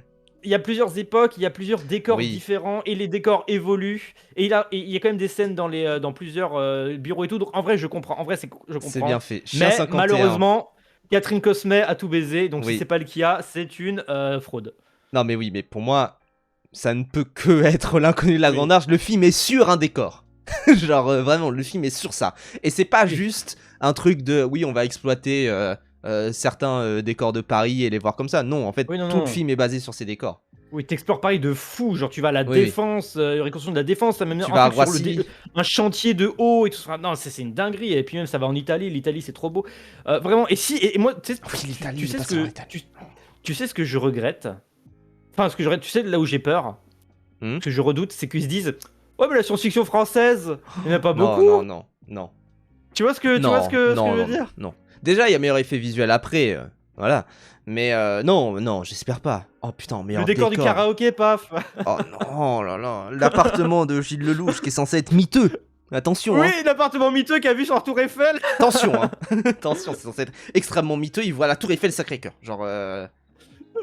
il y a plusieurs époques, il y a plusieurs décors Oui. différents et les décors évoluent. Et il y a quand même des scènes dans plusieurs bureaux et tout. Donc en vrai, je comprends. En vrai, je comprends. C'est bien fait. Chien Mais 51. malheureusement, Catherine Cosmet a tout baisé. Donc Oui. si c'est pas le Kia, c'est une fraude. Non, mais oui, mais pour moi, ça ne peut que être L'inconnu de la Oui. Grande Arche. Le film est sur un décor. Genre, vraiment, le film est sur ça. Et c'est pas Oui. juste un truc de oui, on va exploiter certains décors de Paris et les voir comme ça. Non, en fait, Oui, non, tout non. le film est basé sur ces décors. Oui, t'explores Paris de fou. Genre, tu vas à la Oui, défense, reconstruction de la défense, ça même Tu un vas à truc sur Roissy. un chantier de haut et tout ça. Non, c'est une dinguerie. Et puis même, ça va en Italie. L'Italie, c'est trop beau. Vraiment. Et moi, tu sais, Oui, l'Italie, tu il est sais pas ce sur que l'Italie. tu sais ce que je regrette. Enfin, ce que je regrette. Tu sais là où j'ai peur, Hmm ce que je redoute, c'est qu'ils se disent, ouais, mais la science-fiction française, il n'y en a pas Non, beaucoup. non. Tu vois ce que je veux dire? Non. Déjà, il y a meilleur effet visuel après. Voilà. Mais non, j'espère pas. Oh putain, meilleur Le décor du karaoké, paf. Oh non, là là. L'appartement de Gilles Lelouch qui est censé être miteux. Attention, Oui, hein. l'appartement miteux qui a vu sur la Tour Eiffel. Attention, hein. Attention, c'est censé être extrêmement miteux. Il voit la tour Eiffel Sacré-Cœur. Genre,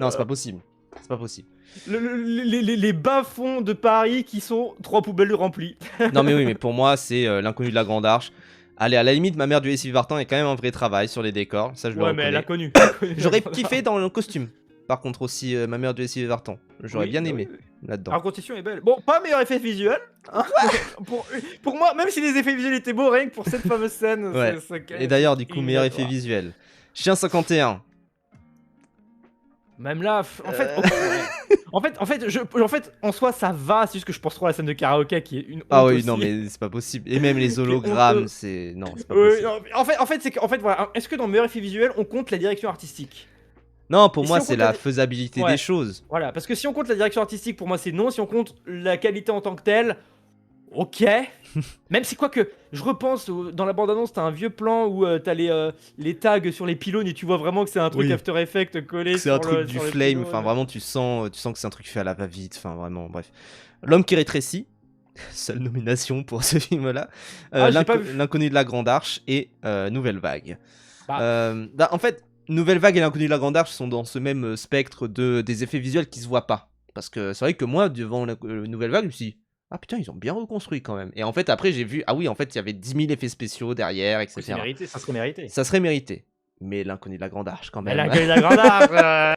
non, c'est pas possible. C'est pas possible. Les bas-fonds de Paris qui sont 3 poubelles remplies. Non, mais oui, mais pour moi, c'est L'inconnu de la Grande Arche. Allez, à la limite, Ma mère du SUV Vartan est quand même un vrai travail sur les décors. Ça, je le Ouais, mais elle a reconnais. connu. J'aurais kiffé dans le costume. Par contre, aussi, Ma mère du SUV Vartan. J'aurais Oui, bien bah aimé oui. là-dedans. La reconstitution est belle. Bon, pas meilleur effet visuel. hein. pour moi, même si les effets visuels étaient beaux, rien que pour cette fameuse scène. Ouais. Et d'ailleurs, du coup, meilleur effet visuel. Chien 51. Même là, en fait, en soi, ça va. C'est juste que je pense trop à la scène de karaoké qui est une honte Ah oui, aussi. non, mais c'est pas possible. Et même les Qui est hologrammes, honteux. c'est. Non, c'est pas Oui, possible. non, en fait, c'est qu'en fait, voilà. Est-ce que dans meilleur effet visuel, on compte la direction artistique? Non, pour Et moi, si on c'est compte la la- faisabilité Ouais. des choses. Voilà, parce que si on compte la direction artistique, pour moi, c'est non. Si on compte la qualité en tant que telle, ok. Même si, quoi que, je repense, dans la bande-annonce, t'as un vieux plan où t'as les tags sur les pylônes et tu vois vraiment que c'est un truc Oui. After Effects collé C'est sur un truc le, du sur le flame. pylône. Enfin, vraiment, tu sens que c'est un truc fait à la va-vite. Enfin, vraiment, bref. L'homme qui rétrécit. Seule nomination pour ce film-là. J'ai pas vu. L'inconnu de la Grande Arche et Nouvelle Vague. Bah, En fait, Nouvelle Vague et L'inconnu de la Grande Arche sont dans ce même spectre des effets visuels qui se voient pas. Parce que c'est vrai que moi, devant la Nouvelle Vague, je me suis dit, ah putain, ils ont bien reconstruit quand même. Et en fait, après, j'ai vu, ah oui, en fait, il y avait 10 000 effets spéciaux derrière, etc. c'est mérité, ça serait mérité. Ça serait mérité. Mais L'inconnu de la Grande Arche, quand Mais même. la gueule de la grande arche.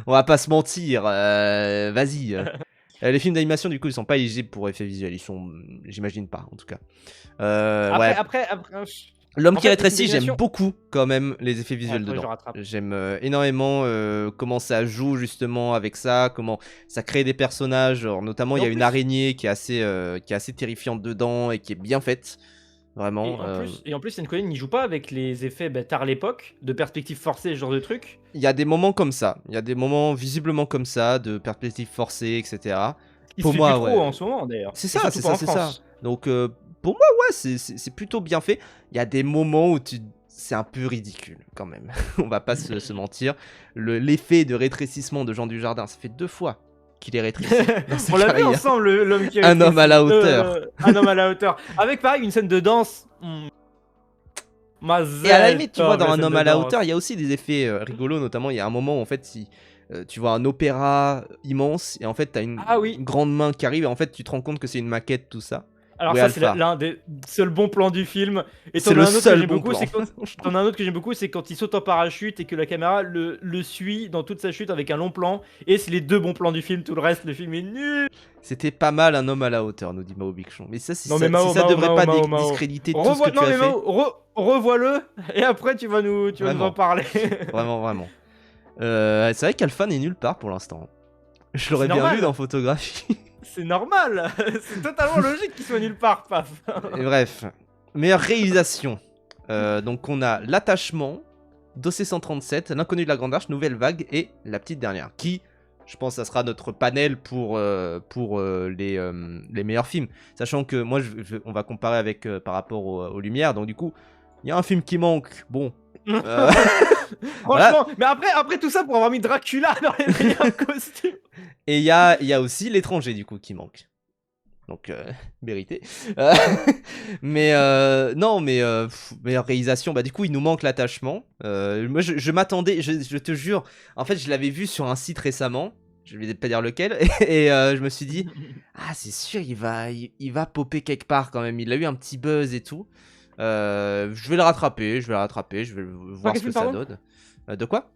On va pas se mentir. Vas-y. Les films d'animation, du coup, ils sont pas éligibles pour effets visuels. Ils sont. J'imagine pas, en tout cas. Ouais. Après, L'homme en qui fait, rétrécit, les j'aime animations- beaucoup quand même les effets visuels faudrait que je dedans. rattrape. J'aime énormément comment ça joue justement avec ça, comment ça crée des personnages. Genre, notamment, Et il y a en une plus- araignée qui est assez terrifiante dedans et qui est bien faite. Vraiment. Et en plus, Sean Connery n'y joue pas avec les effets tard à l'époque, de perspective forcée, ce genre de truc. Il y a des moments comme ça. Il y a des moments visiblement comme ça, de perspective forcée, etc. Il Pour se fait moi, plus trop ouais. en ce moment d'ailleurs. C'est Et ça, surtout c'est pas ça, en c'est ça. France. Donc, pour moi, ouais, c'est plutôt bien fait. Il y a des moments où c'est un peu ridicule, quand même. On va pas se mentir. L'effet de rétrécissement de Jean Dujardin, ça fait 2 fois qu'il est rétréci. dans sa On l'a vu carrière. ensemble, l'homme qui Un homme à la hauteur. un homme à la hauteur. Avec pareil, une scène de danse. Et à la limite, tu vois, dans Un homme à la hauteur, il y a aussi des effets rigolos. Notamment, il y a un moment où, en fait, si tu vois un opéra immense, et en fait, t'as une grande main qui arrive, et en fait, tu te rends compte que c'est une maquette, tout ça. Alors Oui, ça, c'est Alpha. l'un des seuls bons plans du film. Et C'est t'en as le un autre que seul j'aime bon beaucoup, plan. c'est quand... T'en as un autre que j'aime beaucoup, c'est quand il saute en parachute et que la caméra le suit dans toute sa chute avec un long plan. Et c'est les 2 bons plans du film, tout le reste, le film est nul. C'était pas mal Un homme à la hauteur, nous dit Mao Bichon. Mais ça, Non, mais Mao, si ça Mao, devrait Mao, pas Mao, Mao. discréditer tout ce Revois... que Non tu as mais fait. Mao, revois-le et après tu vas nous en parler. Vraiment, vraiment. C'est vrai qu'Alpha n'est nulle part pour l'instant. Je l'aurais bien normal. vu dans photographie. C'est normal, c'est totalement logique qu'il soit nulle part, paf. Et bref. Meilleure réalisation. Donc on a L'attachement, Dossier 137, L'inconnu de la Grande Arche, Nouvelle Vague et La Petite Dernière. Qui, je pense, ça sera notre panel pour les meilleurs films. Sachant que moi, on va comparer avec par rapport aux Lumières. Donc du coup, il y a un film qui manque. Bon. Franchement, voilà. Mais après tout ça pour avoir mis Dracula dans les meilleurs costumes. Et il y a aussi L'étranger du coup qui manque. Donc mérité. Mais meilleure réalisation, bah du coup il nous manque L'attachement. Moi je m'attendais, je te jure, en fait je l'avais vu sur un site récemment, je vais pas dire lequel, et je me suis dit ah c'est sûr il va popper quelque part quand même, il a eu un petit buzz et tout. Je vais le rattraper, je vais voir ce que ça donne. De quoi?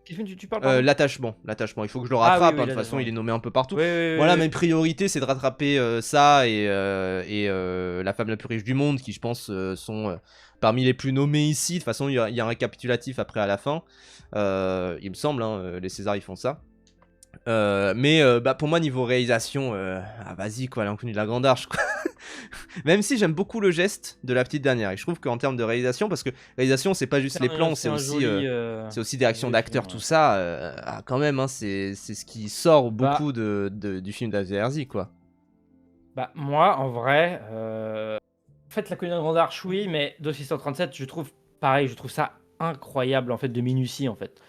Quel film tu parles? L'attachement, il faut que je le rattrape, oui, de toute façon il est nommé un peu partout. Oui, voilà, mes priorités c'est de rattraper ça et La femme la plus riche du monde qui je pense sont parmi les plus nommés ici. De toute façon il y a un récapitulatif après à la fin, il me semble, hein, les Césars ils font ça. Mais pour moi niveau réalisation, vas-y quoi, L'inconnu de la Grande Arche quoi. Même si j'aime beaucoup le geste de La Petite Dernière, et je trouve qu'en termes de réalisation, parce que réalisation c'est pas juste les plans, c'est aussi des réactions d'acteurs, tout ça, quand même, hein, c'est ce qui sort beaucoup du film d'Aziz quoi. Bah moi en vrai, en fait L'inconnu de la Grande Arche oui, mais Dossier 137 je trouve pareil, je trouve ça incroyable en fait de minutie en fait.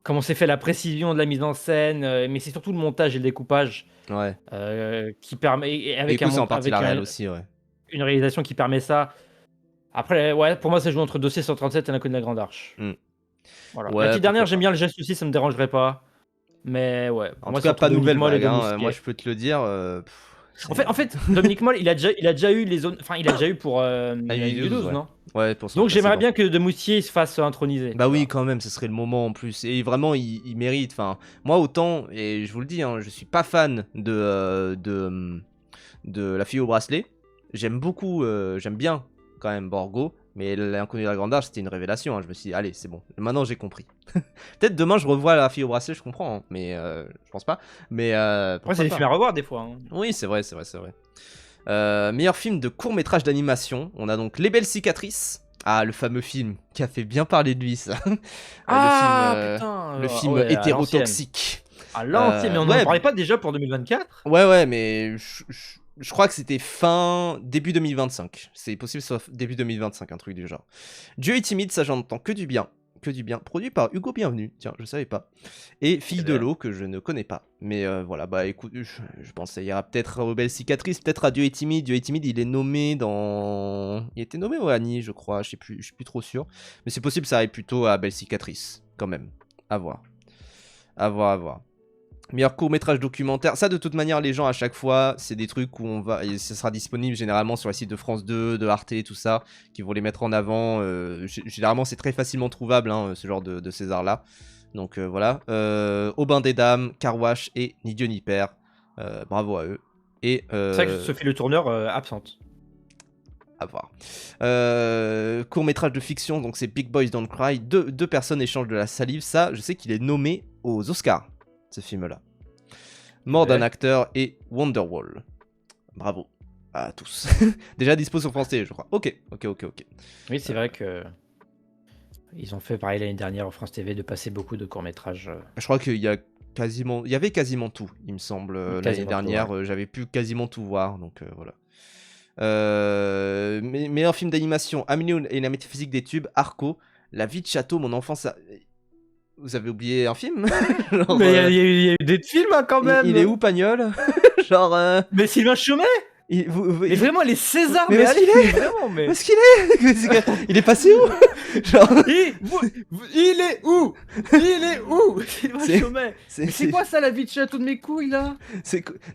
Comment c'est fait, la précision de la mise en scène, mais c'est surtout le montage et le découpage qui permet, avec aussi, une réalisation qui permet ça. Après, pour moi, ça joue entre Dossier 137 et L'inconnu de la Grande Arche. Voilà. La Petite Dernière, j'aime bien le geste aussi, ça me dérangerait pas. Mais ouais. En tout cas, pas Nouvelle Vague, hein, moi je peux te le dire. En fait, Dominique Moll, il a déjà eu les zones. Enfin, il a déjà eu pour 2012, non? Ouais, pour ça. Donc j'aimerais bien que De Moustier se fasse introniser. Bah oui, quand même, ce serait le moment en plus. Et vraiment, il mérite. Enfin, moi autant, et je vous le dis, hein, je suis pas fan de La fille au bracelet. J'aime beaucoup, j'aime bien quand même Borgo. Mais L'inconnu de la Grande Arche, c'était une révélation. Hein. Je me suis dit, allez, c'est bon. Maintenant, j'ai compris. Peut-être demain, je revois La fille au bracelet, je comprends. Hein, mais je pense pas. Mais c'est des films à revoir des fois. Hein. Oui, c'est vrai. Meilleur film de court-métrage d'animation. On a donc Les Belles Cicatrices. Ah, le fameux film qui a fait bien parler de lui, ça. Le film hétérotoxique. À l'ancienne, mais on n'en parlait pas déjà pour 2024? Ouais, mais je crois que c'était début 2025. C'est possible, sauf début 2025, un truc du genre. Dieu est timide, ça j'entends que du bien. Produit par Hugo Bienvenu, tiens, je savais pas. Et Fille de l'eau, que je ne connais pas. Mais voilà, bah écoute, je pense qu'il y aura peut-être aux Belles Cicatrices, peut-être à Dieu est timide. Dieu est timide, il est nommé dans... Il était nommé au Annie, je crois, je suis plus trop sûr. Mais c'est possible, ça aille plutôt à Belles Cicatrices, quand même. À voir. Meilleur court-métrage documentaire. Ça, de toute manière, les gens, à chaque fois, c'est des trucs où on va... Et ça sera disponible généralement sur les sites de France 2, de Arte, tout ça, qui vont les mettre en avant. Généralement, c'est très facilement trouvable, hein, ce genre de César-là. Donc, voilà. Au bain des dames, Car Wash et Ni Dieu ni Père. Bravo à eux. Et, c'est vrai que Sophie Le Tourneur, absente. À voir. Court-métrage de fiction, donc c'est Big Boys Don't Cry. Deux personnes échangent de la salive. Ça, je sais qu'il est nommé aux Oscars, ce film-là. Mort d'un acteur et Wonderwall. Bravo à tous. Déjà dispo sur France TV, je crois. Ok. Oui, c'est vrai que ils ont fait pareil l'année dernière en France TV de passer beaucoup de courts-métrages. Je crois qu'il y avait quasiment tout, il me semble, l'année dernière. Ouais. J'avais pu quasiment tout voir, donc voilà. Meilleur film d'animation, Amélie et la métaphysique des tubes, Arco, La vie de château, mon enfance... Vous avez oublié un film? Genre, mais il y a eu des films hein, quand même. Il est où, Pagnol? Genre. Mais Sylvain Chomet. Mais vraiment, les Césars. Mais où est-ce qu'il est? Vraiment, mais... Où est-ce qu'il est? Il est passé où? Genre. Il est où? Sylvain Chomet. C'est quoi ça, La vie de château de mes couilles là?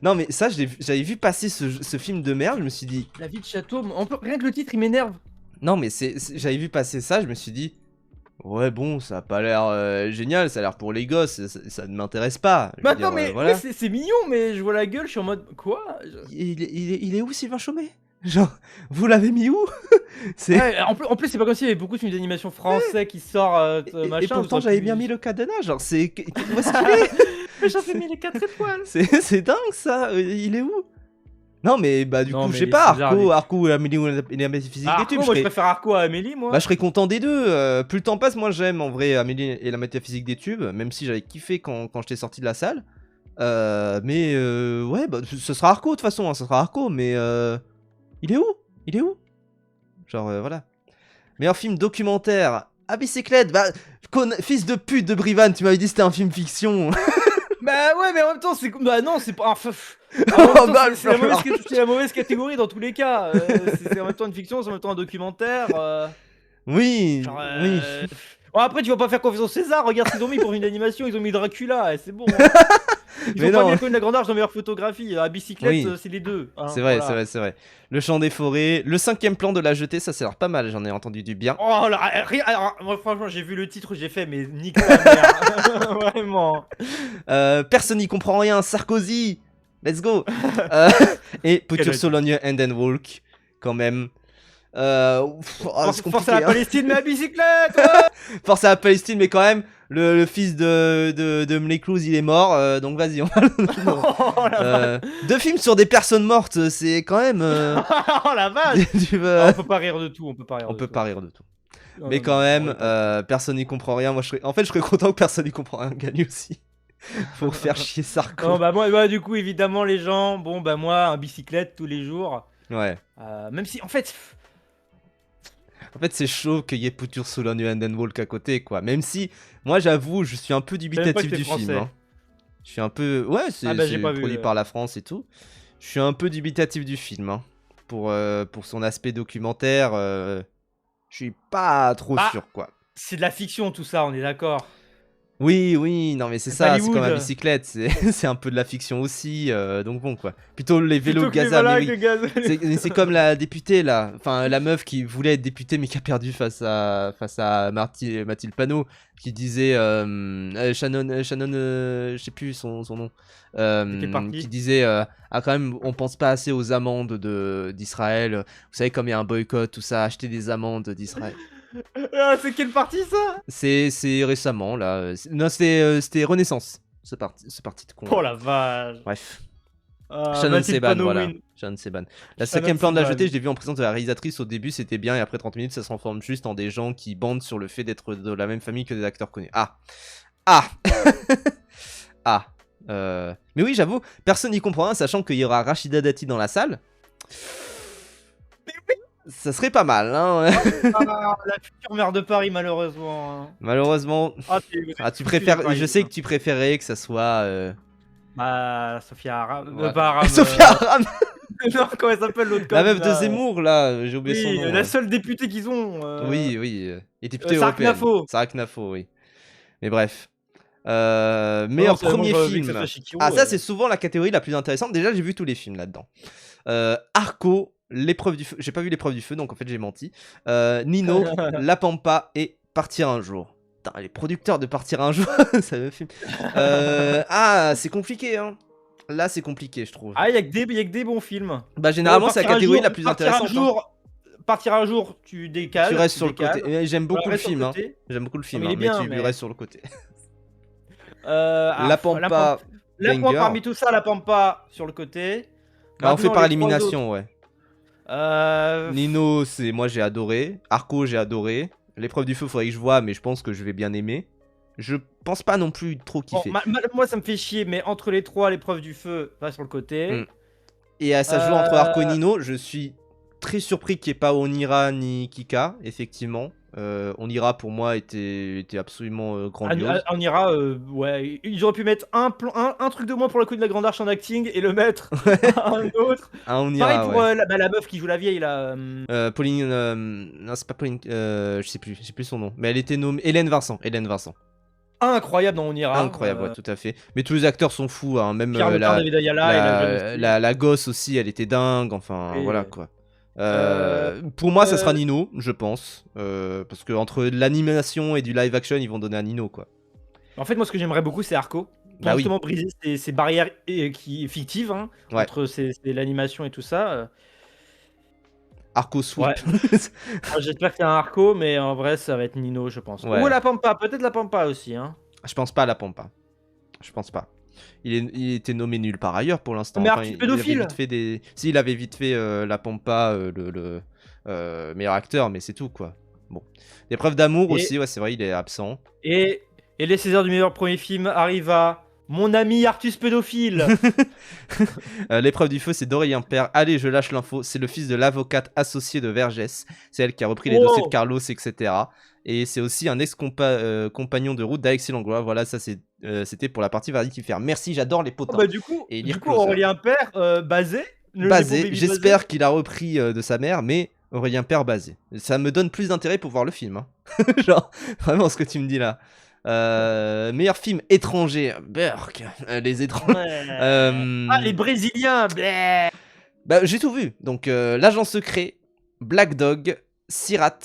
Non mais ça, j'avais vu passer ce film de merde. Je me suis dit. La vie de château. Rien que le titre, il m'énerve. Non mais j'avais vu passer ça. Je me suis dit. Ouais bon, ça a pas l'air génial, ça a l'air pour les gosses, ça ne m'intéresse pas. Bah attends, mais voilà. C'est mignon, mais je vois la gueule, je suis en mode quoi? Il est où Sylvain Chomet? Genre, vous l'avez mis où? Ouais, en plus, c'est pas comme s'il y avait beaucoup de films d'animation français qui sortent machin. Et pourtant, j'avais bien mis le cadenas, genre, c'est... Où est-ce qu'il est? Mais j'en fais mis les 4 étoiles. C'est dingue ça, il est où? Non, mais bah du Non, coup, mais je sais les pas, Césars, Arco et Amélie et la métaphysique des tubes. Moi je préfère Arco à Amélie, moi. Bah, je serais content des deux. Plus le temps passe, moins j'aime en vrai Amélie et la métaphysique des tubes, même si j'avais kiffé quand j'étais sorti de la salle. Mais ouais, bah, ce sera Arco de toute façon, hein, ce sera Arco, mais il est où? Il est où? Genre, voilà. Meilleur film documentaire à bicyclette, bah, fils de pute de Brivan, tu m'avais dit que c'était un film fiction. Bah ouais, mais en même temps, c'est. Bah non, c'est pas. Oh, bah, C'est la mauvaise catégorie dans tous les cas. C'est en même temps une fiction, c'est en même temps un documentaire. Oui, Genre, oui. Bon, après, tu vas pas faire confiance au César. Regarde ce qu'ils ont mis pour une animation. Ils ont mis Dracula, et c'est bon. Ils Mais font pas non. bien Colin de la Grande Arche dans meilleure photographie. À bicyclette, Oui. c'est les deux. Hein, C'est vrai, voilà. c'est vrai, c'est vrai. Le chant des forêts, le 5ème plan de la jetée, ça l'air pas mal, j'en ai entendu du bien. Oh là, alors, moi franchement, j'ai vu le titre, j'ai fait, mais nique ta mère. Vraiment. Personne n'y comprend rien, Sarkozy, let's go. Et Put Your Soul on Your Hand and Walk, quand même. C'est compliqué, Force à la Palestine, mais à bicyclette. Force à la Palestine, mais quand même, le fils de Mleclouz, il est mort, donc vas-y, on va deux films sur des personnes mortes, c'est quand même... Oh la vache. On peut pas rire de tout, on peut pas rire de tout. Mais quand même, personne n'y comprend rien. Moi, je serais content que personne n'y comprend rien gagne aussi. Faut faire chier Sarko. Non, bah moi, du coup, évidemment, les gens, bon, bah moi, un bicyclette tous les jours. Ouais. Même si, en fait, c'est chaud qu'il y ait Put Your Soul on Your Hand and Walk à côté, quoi. Même si, moi, j'avoue, je suis un peu dubitatif du film. Hein. Je suis un peu... Ouais, c'est produit par la France et tout. Je suis un peu dubitatif du film. Hein. Pour son aspect documentaire, je suis pas trop sûr, quoi. C'est de la fiction, tout ça, on est d'accord. Oui, non mais c'est ça, c'est comme la bicyclette, c'est un peu de la fiction aussi, donc bon quoi. Plutôt les vélos de Gaza, mais oui. C'est comme la députée là, enfin la meuf qui voulait être députée mais qui a perdu face à Mathilde Panot, qui disait, Shannon, je sais plus son nom, qui disait, quand même on pense pas assez aux amendes d'Israël, vous savez comme il y a un boycott, tout ça, acheter des amendes d'Israël. C'est quelle partie ça? C'est récemment là. Non, c'était Renaissance. Ce parti de con. Oh la vache. Bref. Shannon Seban, voilà. Shannon Seban. La 5ème plan de la jetée, je l'ai vu en présence de la réalisatrice au début, c'était bien, et après 30 minutes, ça se transforme juste en des gens qui bandent sur le fait d'être de la même famille que des acteurs connus. Mais oui, j'avoue, personne n'y comprend rien, sachant qu'il y aura Rachida Dati dans la salle. Ça serait pas mal, hein. La future maire de Paris, malheureusement. Hein. Malheureusement. Tu préfères. Je sais que tu préférais que ça soit. Bah, Sophia Aram. Ouais. Pas Aram. Sophia Aram. Non, comment elle s'appelle l'autre? La meuf de Zemmour, là, j'ai oublié son nom. La seule députée qu'ils ont. Oui. Et députée européenne. Sarah Knafo, oui. Mais bref. Meilleur premier film. Ça, c'est souvent la catégorie la plus intéressante. Déjà, j'ai vu tous les films là-dedans. Arco. L'épreuve du feu, j'ai pas vu l'épreuve du feu donc en fait j'ai menti. Nino, La Pampa et Partir un jour. Putain, les producteurs de Partir un jour, ça me filme. C'est compliqué hein. Là c'est compliqué je trouve. Il y a que des bons films. Bah généralement c'est la catégorie la plus intéressante. Partir un jour, tu décales. Tu restes sur le côté. J'aime beaucoup le film. J'aime beaucoup le film, mais tu restes sur le côté. La Pampa. Parmi tout ça, La Pampa sur le côté. On fait par élimination, ouais. Nino, moi j'ai adoré. Arco, j'ai adoré. L'épreuve du feu, faudrait que je vois, mais je pense que je vais bien aimer. Je pense pas non plus trop kiffer. Moi ça me fait chier, mais entre les trois, l'épreuve du feu va sur le côté. Et ça joue entre Arco et Nino. Je suis très surpris qu'il n'y ait pas Onira ni Kika, effectivement. Onira pour moi était absolument grandiose. Onira, ouais, ils auraient pu mettre un truc de moins pour le coup de la Grande Arche en acting et le mettre à un autre. Onira, pareil pour la meuf qui joue la vieille là. Pauline, non c'est pas Pauline, je sais plus son nom, mais elle était nommée Hélène Vincent. Incroyable dans Onira. Incroyable, ouais, tout à fait. Mais tous les acteurs sont fous, hein. Même la gosse aussi, elle était dingue. Enfin, voilà quoi. Pour moi, ça sera Nino, je pense. Parce que entre l'animation et du live action, ils vont donner à Nino, quoi. En fait, moi, ce que j'aimerais beaucoup, c'est Arco. Pour justement briser ces barrières fictives hein, entre l'animation et tout ça. Arco Sweep. Ouais. J'espère qu'il y a un Arco, mais en vrai, ça va être Nino, je pense. Ouais. Ou La Pampa, peut-être La Pampa aussi. Hein. Je pense pas à La Pampa. Je pense pas. Il était nommé nulle part ailleurs pour l'instant. Mais Enfin, artiste il avait pédophile. vite fait des... Si, il avait vite fait La Pampa, le meilleur acteur, mais c'est tout, quoi. Bon. Des preuves d'amour aussi, ouais, c'est vrai, il est absent. Et les Césars du meilleur premier film arrivent à mon ami artiste pédophile. L'épreuve du feu, c'est d'Aurélien Père. Allez, je lâche l'info. C'est le fils de l'avocate associée de Vergès. C'est elle qui a repris les dossiers de Carlos, etc. Et c'est aussi un ex-compagnon de route d'Alexis Langlois. Voilà, ça c'était pour la partie Vanity Fair. Merci, j'adore les potins. Du coup, Aurélien Père, basé. J'espère qu'il a repris de sa mère, mais Aurélien Père basé. Ça me donne plus d'intérêt pour voir le film. Hein. Genre, vraiment, ce que tu me dis là. Meilleur film étranger, Burk, les étrangers. Les Brésiliens, bleh. Bah, j'ai tout vu. Donc, L'Agent Secret, Black Dog, Sirat,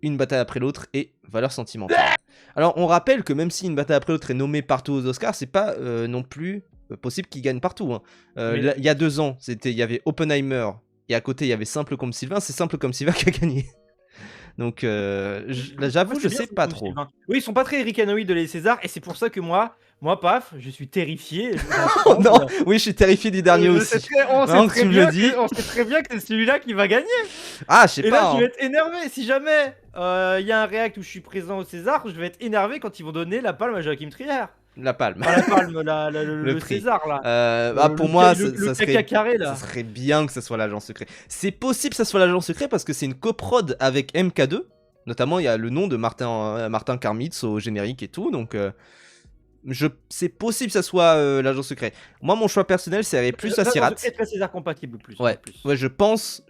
Une bataille après l'autre et Valeurs sentimentales. Alors, on rappelle que même si Une bataille après l'autre est nommé partout aux Oscars, c'est pas non plus possible qu'il gagne partout. Hein. Il y a 2 ans, il y avait Oppenheimer et à côté il y avait Simple comme Sylvain. C'est Simple comme Sylvain qui a gagné. Donc, j'avoue, je sais pas trop. Oui, ils sont pas très ricanoïdes de les Césars, et c'est pour ça que moi, paf, je suis terrifié. Non, oui, je suis terrifié du dernier aussi. On sait très bien que c'est celui-là qui va gagner. Ah, je sais pas. Et là, je vais être énervé. Si jamais il y a un react où je suis présent au César, je vais être énervé quand ils vont donner la palme à Joachim Trier. La palme. Pas la palme, le César, là. Pour moi, ça serait bien que ce soit l'Agent Secret. C'est possible que ce soit l'Agent Secret parce que c'est une coprode avec MK2. Notamment, il y a le nom de Martin Karmitz au générique et tout. Donc, c'est possible que ça soit l'Agent Secret. Moi, mon choix personnel, c'est plus à Sirat. C'est très César compatible, plus. Ouais, je pense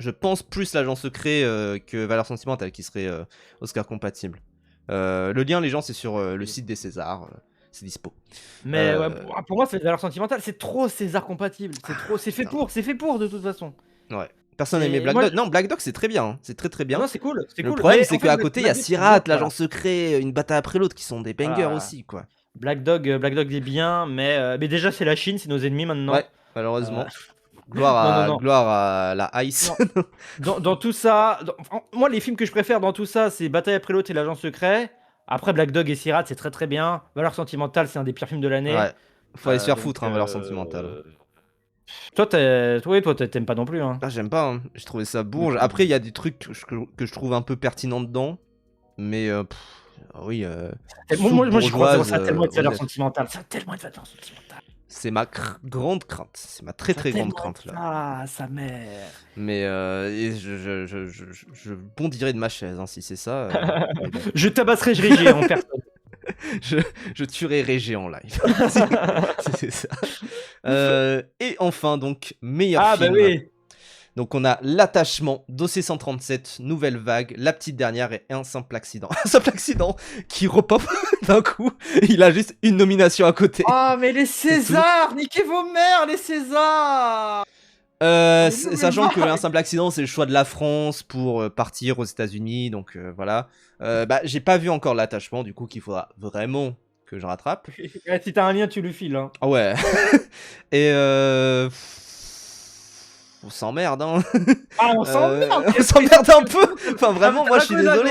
plus l'Agent Secret que Valeurs sentimentales qui serait Oscar compatible. Le lien, les gens, c'est sur le site des Césars. C'est dispo. Mais pour moi, c'est Valeurs sentimentales. C'est trop César compatible. C'est fait pour de toute façon. Ouais. Personne n'aimait Black Dog. Non, Black Dog, c'est très bien. Hein. C'est très très bien. Non, c'est cool. Le problème, c'est qu'à côté, il y a Sirat, l'Agent Secret, Une bataille après l'autre qui sont des bangers aussi, quoi. Black Dog est bien, mais déjà, c'est la Chine, c'est nos ennemis maintenant. Ouais, malheureusement. Gloire à la Ice. Dans tout ça, moi, les films que je préfère dans tout ça, c'est Bataille après l'autre et l'Agent Secret. Après, Black Dog et Sirat, c'est très très bien. Valeurs sentimentales, c'est un des pire films de l'année. Ouais. Faut aller se faire foutre, hein, Valeurs sentimentales. Toi, t'aimes pas non plus. Hein. Ah, j'aime pas. Hein. J'ai trouvé ça bourge. Après, il y a des trucs que je trouve un peu pertinents dedans. Mais, oui. Moi, je crois que ça a tellement de valeurs sentimentales. Ça a tellement de valeurs sentimentales. C'est ma grande crainte. C'est ma très très grande crainte là. Ah, sa mère. Mais je bondirai de ma chaise hein, si c'est ça. Je tabasserai Régé en personne. je tuerai Régé en live. c'est ça. Et enfin donc meilleur film. Bah oui. Donc on a L'attachement, Dossier 137, Nouvelle Vague, La Petite Dernière et Un Simple Accident. Un Simple Accident qui repop d'un coup. Il a juste une nomination à côté. Ah mais les Césars, niquez vos mères les Césars. Sachant que Un Simple Accident c'est le choix de la France pour partir aux États-Unis, donc voilà. J'ai pas vu encore L'attachement, du coup qu'il faudra vraiment que je rattrape. Si t'as un lien, tu le files. Hein. Ouais. Et on s'emmerde, hein. Ah, on s'emmerde. On s'emmerde un peu. Enfin, vraiment, moi, je suis désolé.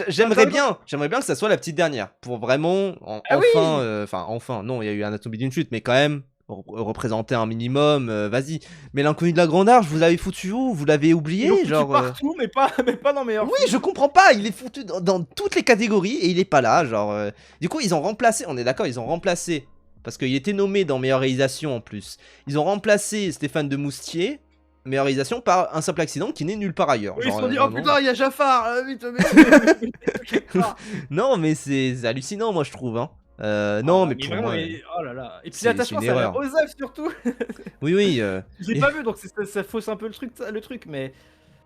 J'aimerais bien que ça soit La Petite Dernière. Pour vraiment, enfin, non, il y a eu Anatomie d'une chute, mais quand même, représenter un minimum, vas-y. Mais L'Inconnu de la Grande Arche, vous l'avez foutu où? Vous l'avez oublié, genre partout, mais pas dans meilleur. Oui, je comprends pas. Il est foutu dans toutes les catégories et il est pas là, genre. Du coup, ils ont remplacé. On est d'accord, ils ont remplacé parce qu'il était nommé dans meilleure réalisation en plus. Ils ont remplacé Stéphane de Moustier. Meilleure réalisation par Un Simple Accident qui n'est nulle part ailleurs. Oui, ils se sont dit, oh putain, il y a Jafar. Non, mais c'est hallucinant, moi je trouve. Hein. Non, mais pour moi. Oh là là. Et puis L'attachement, ça a l'air osef surtout. Oui. Je l'ai pas vu, donc ça fausse un peu le truc, mais.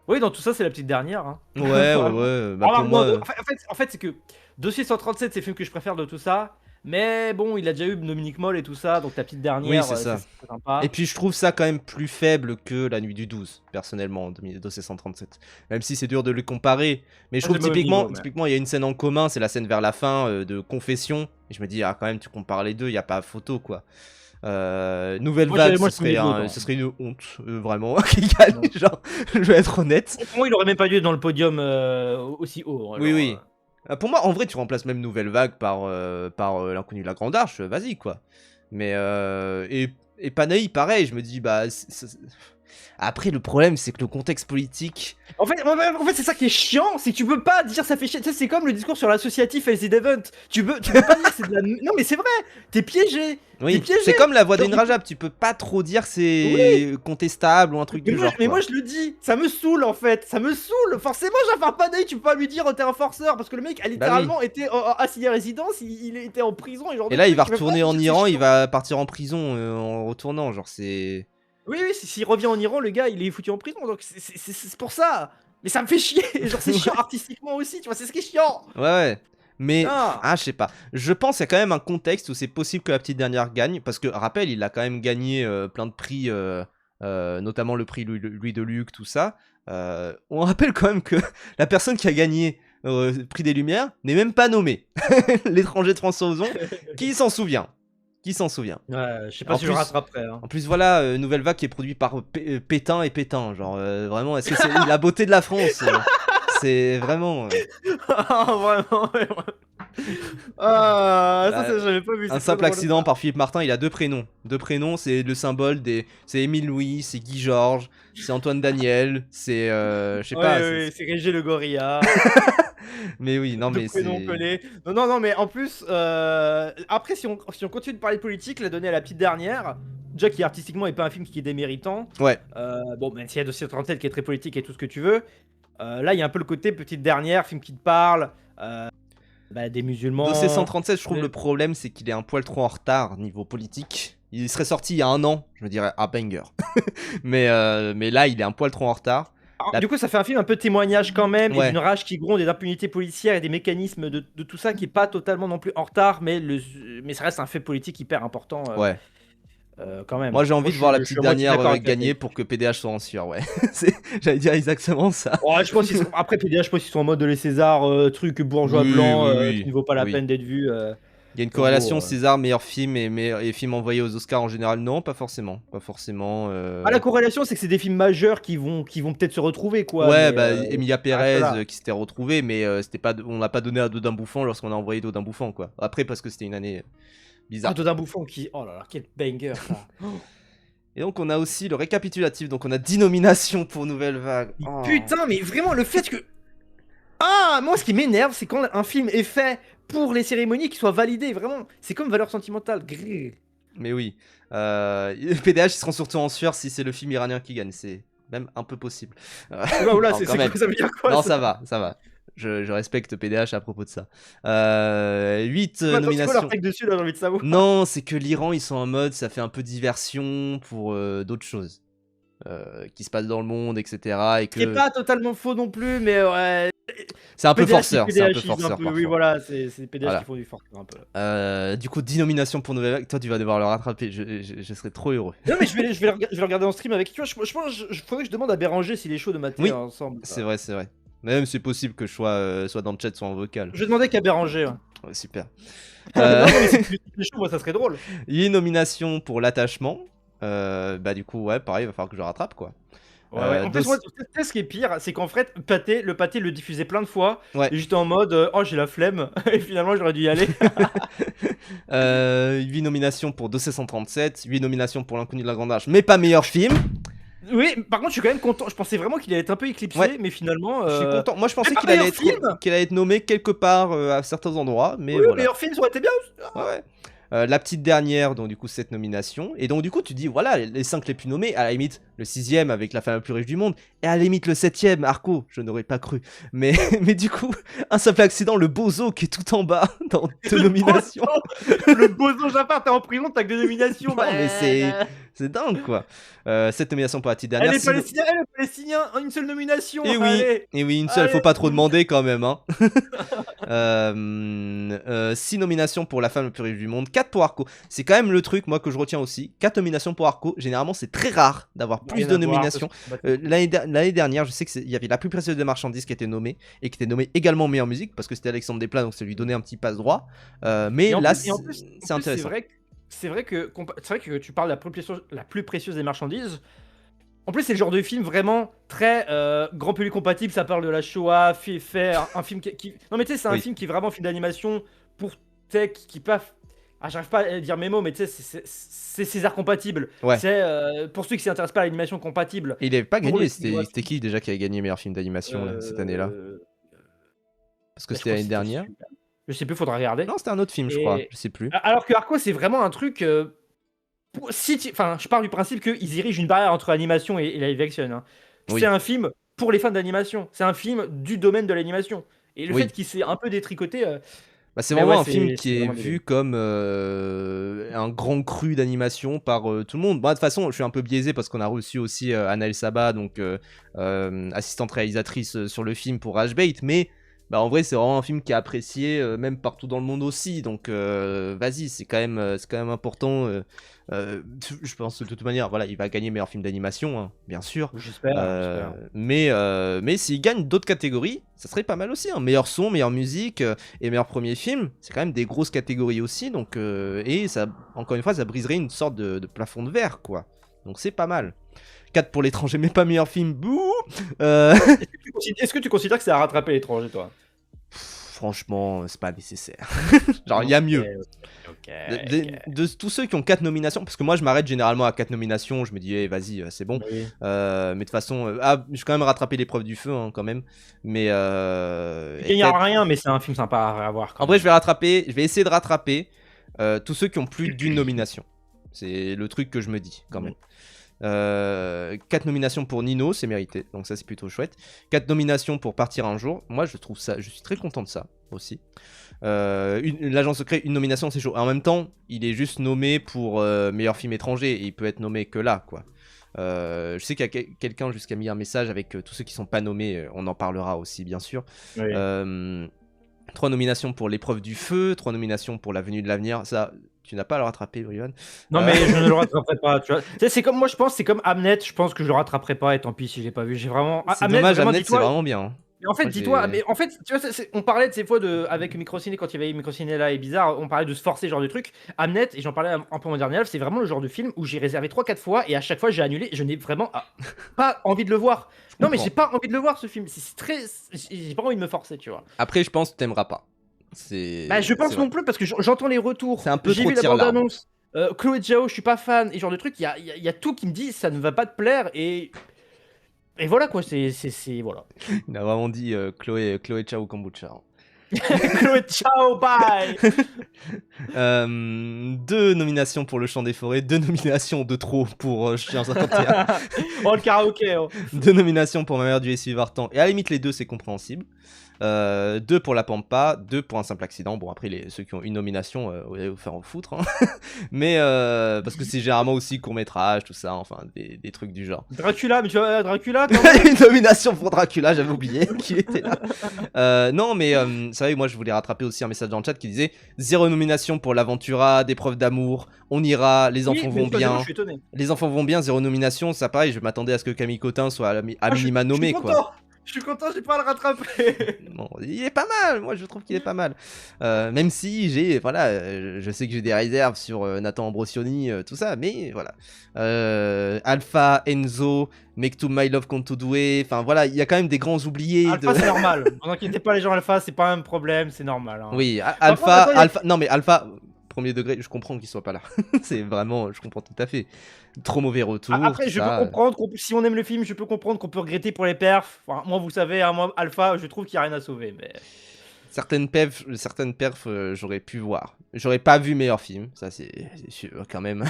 Oui, dans tout ça, c'est La Petite Dernière. Hein. Ouais. Pour moi... En fait, c'est que Dossier 137, c'est le film que je préfère de tout ça. Mais bon, il a déjà eu Dominique Moll et tout ça, donc La Petite Dernière, oui, c'est ça. C'est sympa. Et puis je trouve ça quand même plus faible que La Nuit du 12, personnellement, Dossier 137. Même si c'est dur de le comparer. Mais je trouve typiquement, il y a une scène en commun, c'est la scène vers la fin de confession. Et je me dis, ah quand même, tu compares les deux, il n'y a pas photo, quoi. Nouvelle Vague, ce serait une honte, vraiment, qu'il gagne, genre, je vais être honnête. Pour moi, il aurait même pas dû être dans le podium aussi haut. Alors, oui. Pour moi, en vrai, tu remplaces même Nouvelle Vague par L'Inconnu de la Grande Arche, vas-y, quoi. Mais et Panahi, pareil, je me dis, bah. Après, le problème, c'est que le contexte politique. En fait c'est ça qui est chiant, c'est que tu peux pas dire ça fait chier. Tu sais, c'est comme le discours sur l'associatif et The Event. Tu peux pas dire c'est de la. Non, mais c'est vrai, t'es piégé. Oui, c'est comme la voix d'une Rajab, tu peux pas trop dire que c'est contestable ou un truc du genre. Mais moi je le dis, ça me saoule en fait, ça me saoule. Forcément, Jafar Panahi, tu peux pas lui dire t'es un forceur parce que le mec a littéralement été assigné à résidence, il était en prison. Et là, il va retourner en Iran, il va partir en prison en retournant, genre c'est. Oui, s'il revient en Iran, le gars, il est foutu en prison, donc c'est pour ça. Mais ça me fait chier, genre c'est chiant artistiquement aussi, tu vois, c'est ce qui est chiant. Ouais. Mais, je sais pas. Je pense qu'il y a quand même un contexte où c'est possible que la petite dernière gagne, parce que, rappel, il a quand même gagné plein de prix, notamment le prix Louis Deluc, tout ça. On rappelle quand même que la personne qui a gagné le prix des Lumières n'est même pas nommée. L'étranger de François Ozon, qui s'en souvient? Qui s'en souvient? Ouais, je sais pas si je rattraperai. En plus, voilà, Nouvelle Vague qui est produit par Pétain et Pétain. Genre, vraiment, est-ce que c'est la beauté de la France? C'est vraiment. Vraiment, ouais. Ça j'avais pas vu. Un simple accident par Philippe Martin, il a 2 prénoms. 2 prénoms, c'est le symbole des. C'est Émile Louis, c'est Guy Georges, c'est Antoine Daniel, c'est. Je sais pas. Oui, c'est Régé Le Gorilla. Mais oui, non, mais c'est. Non, mais en plus, après, si on continue de parler politique, la donner à la petite dernière. Déjà, qui artistiquement est pas un film qui est déméritant. Ouais. Bon, même s'il y a Dossier 37 qui est très politique et tout ce que tu veux. Là, il y a un peu le côté petite dernière, film qui te parle. Des musulmans. Dossier 137, je trouve le problème, c'est qu'il est un poil trop en retard niveau politique. Il serait sorti il y a 1 an, je me dirais, banger. mais là, il est un poil trop en retard. Alors, du coup, ça fait un film un peu témoignage quand même, et d'une rage qui gronde, et d'impunité policière, et des mécanismes de tout ça qui est pas totalement non plus en retard, mais ça reste un fait politique hyper important. Ouais. Quand même. Moi j'ai envie de voir la petite dernière gagner pour que PDH soit en sueur, ouais. J'allais dire exactement ça. Ouais, je pense après PDH, je pense qu'ils sont en mode les Césars, truc bourgeois blanc, qui ne vaut pas la peine d'être vu. Il y a une corrélation César, meilleur film et film envoyé aux Oscars en général, non, pas forcément. La corrélation, c'est que c'est des films majeurs qui vont peut-être se retrouver, quoi. Ouais, Emilia Pérez qui s'était retrouvée, mais c'était pas, on n'a pas donné à Dodin Bouffant lorsqu'on a envoyé Dodin Bouffant, quoi. Après, parce que c'était une année bizarre. Dodin Bouffant qui, oh là là, quel banger ça. Et donc on a aussi le récapitulatif, donc on a 10 nominations pour Nouvelle Vague. Oh. Putain, mais vraiment le fait que... moi ce qui m'énerve, c'est quand un film est fait pour les cérémonies qu'il soit validé, vraiment. C'est comme Valeur Sentimentale. Mais oui. PDH, ils seront surtout en sueur si c'est le film iranien qui gagne, c'est même un peu possible. Oula, ça veut dire quoi? Non, ça va. Je respecte PDH à propos de ça. 8 nominations. C'est quoi leur dessus, là, j'ai envie de savoir. Non, c'est que l'Iran, ils sont en mode, ça fait un peu diversion pour d'autres choses qui se passent dans le monde, etc. Et que... C'est pas totalement faux non plus, mais ouais. C'est un peu forceur. C'est un peu forceur. Oui, voilà, c'est PDH qui font du forceur un peu. Du coup, 10 nominations pour Nouvelle Vague. Toi, tu vas devoir le rattraper. Je serais trop heureux. Non, mais je vais le regarder en stream avec toi. Je pense qu'il faudrait que je demande à Béranger s'il est chaud de mater ensemble. C'est vrai. Même c'est possible que je sois dans le chat, soit en vocal. Je vais demander qu'à Béranger. Ouais, super. Non, mais si tu es chaud, moi, ça serait drôle. Il y a une nomination pour l'attachement. Du coup, ouais, pareil, il va falloir que je rattrape, quoi. Ouais. En plus, moi, ce qui est pire, c'est qu'en fait, le pâté le diffusait plein de fois. Ouais. Et j'étais en mode, j'ai la flemme. Et finalement, j'aurais dû y aller. 8 nominations pour Dossier 137, 8 nominations pour L'Inconnu de la Grande Arche, mais pas meilleur film. Oui, par contre, je suis quand même content. Je pensais vraiment qu'il allait être un peu éclipsé, mais finalement. Je suis content. Moi, je pensais qu'il allait être nommé quelque part à certains endroits. Mais oui, voilà. meilleur film, ça aurait été bien. Ouais. La petite dernière, donc du coup, 7 nominations. Et donc, du coup, tu dis, voilà, les 5 les plus nommés. À la limite, le 6ème avec La femme la plus riche du monde. Et à la limite, le 7ème, Arco. Je n'aurais pas cru. Mais du coup, un simple accident, le bozo qui est tout en bas dans 2 nominations. Le bozo Jafar, t'es en prison, t'as que 2 nominations. Non, mais c'est dingue, quoi. 7 nominations pour la petite dernière. Elle est palestinien, une seule nomination. Et oui, une seule, faut pas trop demander quand même. 6 nominations pour La femme la plus riche du monde, 4 pour Arco. C'est quand même le truc, moi, que je retiens aussi. 4 nominations pour Arco. Généralement, c'est très rare d'avoir plus de nominations. L'année dernière, je sais qu'il y avait La plus précieuse des marchandises qui était nommée et qui était nommée également meilleure musique parce que c'était Alexandre Desplat, donc ça lui donnait un petit passe droit. Mais là, c'est intéressant. C'est vrai que tu parles de la plus précieuse des marchandises. En plus, c'est le genre de film vraiment très grand public compatible. Ça parle de la Shoah, un film qui... Non, mais tu sais, c'est un film qui est vraiment un film d'animation pour tech, qui pas... j'arrive pas à dire mes mots, mais tu sais, c'est César compatible. Ouais. C'est pour ceux qui s'intéressent pas à l'animation compatible. Et il avait pas Pour gagné, le cinéma, c'était qui déjà qui avait gagné meilleur film d'animation cette année-là? Parce que bah, je c'était crois que l'année c'était dernière. celui-là. Je sais plus, faudra regarder. Non, c'était un autre film, je crois, Et je sais plus. alors que Arco, c'est vraiment un truc. Enfin, je pars du principe qu'ils érigent une barrière entre animation et live action. Hein. C'est Oui, un film pour les fans d'animation. C'est un film du domaine de l'animation. Et le fait oui. qu'il s'est un peu détricoté. Bah, c'est Mais vraiment ouais, un film c'est qui est vraiment vu débile. comme un grand cru d'animation par tout le monde. Bah, de toute façon, je suis un peu biaisé parce qu'on a reçu aussi Anaël Saba, donc assistante réalisatrice sur le film pour Rage Bait, mais bah, en vrai, c'est vraiment un film qui est apprécié même partout dans le monde aussi. Donc vas-y, c'est quand même important. Je pense que de toute manière, voilà, il va gagner meilleur film d'animation, hein, bien sûr. J'espère. Mais s'il gagne d'autres catégories, ça serait pas mal aussi. Hein. Meilleur son, meilleure musique et meilleur premier film, c'est quand même des grosses catégories aussi. Donc, et ça, encore une fois, ça briserait une sorte de plafond de verre, quoi. Donc c'est pas mal. 4 pour l'étranger, mais pas meilleur film. Bouh Est-ce que tu considères que ça a rattrapé l'étranger, toi? Franchement, c'est pas nécessaire. Genre, il y a mieux. Ok. De tous ceux qui ont 4 nominations, parce que moi je m'arrête généralement à 4 nominations, je me dis, hey, vas-y, c'est bon. Oui. Mais de toute façon, je vais quand même rattraper l'épreuve du feu, hein, quand même. Mais. Il n'y a rien, mais c'est un film sympa à voir. En vrai, je vais essayer de rattraper tous ceux qui ont plus d'une nomination. C'est le truc que je me dis, quand même. 4 nominations pour Nino, c'est mérité, donc ça c'est plutôt chouette. 4 nominations pour Partir un jour, moi je trouve ça, je suis très content de ça aussi. L'agent secret, une nomination c'est chaud. En même temps, il est juste nommé pour meilleur film étranger et il peut être nommé que là, quoi. Je sais qu'il y a quelqu'un jusqu'à mis un message avec tous ceux qui sont pas nommés, on en parlera aussi bien sûr. Oui. 3 nominations pour L'épreuve du feu, 3 nominations pour La venue de l'avenir, ça tu n'as pas à le rattraper, Brian. Non, mais je ne le rattraperai pas. Tu vois. Tu sais, c'est comme moi, je pense, c'est comme Hamnet. Je pense que je le rattraperai pas. Et tant pis si je l'ai pas vu. J'ai vraiment. C'est dommage, Hamnet c'est vraiment bien. Hein. Mais en fait, Moi, dis-toi, mais en fait, tu vois, on parlait de ces fois avec Microciné quand il y avait Microciné là et Bizarre, on parlait de se forcer, genre de truc. Hamnet, et j'en parlais un peu en dernier live, c'est vraiment le genre de film où j'ai réservé 3-4 fois et à chaque fois j'ai annulé. Je n'ai vraiment pas envie de le voir. Non, mais j'ai pas envie de le voir ce film. C'est très. J'ai pas envie de me forcer, tu vois. Après, je pense que t'aimeras pas. Bah, je pense non plus parce que j'entends les retours. C'est un peu J'ai trop vu la tire-larme. bande-annonce. Chloé Zhao, je suis pas fan, et genre de truc, il y a tout qui me dit ça ne va pas te plaire, et voilà quoi, c'est voilà. Il a vraiment dit Chloé ciao kombucha. Chloé Zhao, bye. 2 nominations pour Le Chant des Forêts, 2 nominations de trop pour Chien 51. Oh, le karaoké. Oh. 2 nominations pour Ma mère du SUV Vartan, et à la limite les deux c'est compréhensible. 2 pour La Pampa, 2 pour Un simple accident. Bon, après, ceux qui ont une nomination, vous allez vous faire en foutre. Hein. Mais parce que c'est généralement aussi court-métrage, tout ça, enfin, des trucs du genre. Dracula, mais tu vois, Dracula quand même. Une nomination pour Dracula, j'avais oublié qu'il était là. Non, mais c'est vrai, moi je voulais rattraper aussi un message dans le chat qui disait 0 nomination pour L'Aventura, Des preuves d'amour, On ira, Les enfants vont bien. Je suis étonné. Les enfants vont bien, 0 nomination, ça pareil, je m'attendais à ce que Camille Cotin soit à minima nommé, quoi. Je suis content, j'ai pas à le rattraper. Bon, il est pas mal, moi je trouve qu'il est pas mal. Même si je sais que j'ai des réserves sur Nathan Ambrosioni, tout ça, mais voilà. Alpha, Enzo, Make to My Love Kontodoué, enfin voilà, il y a quand même des grands oubliés. Alpha, c'est normal. Ne vous inquiétez pas, les gens Alpha, c'est pas un problème, c'est normal. Hein. Oui, Alpha, non mais Alpha, premier degré, je comprends qu'il soit pas là. C'est vraiment, je comprends tout à fait. Trop mauvais retour. Après, je peux comprendre si on aime le film, je peux comprendre qu'on peut regretter pour les perfs. Enfin, moi, vous savez, hein, moi, Alpha, je trouve qu'il n'y a rien à sauver. Mais... Certaines perfs, j'aurais pu voir. J'aurais pas vu meilleur film, ça c'est sûr quand même.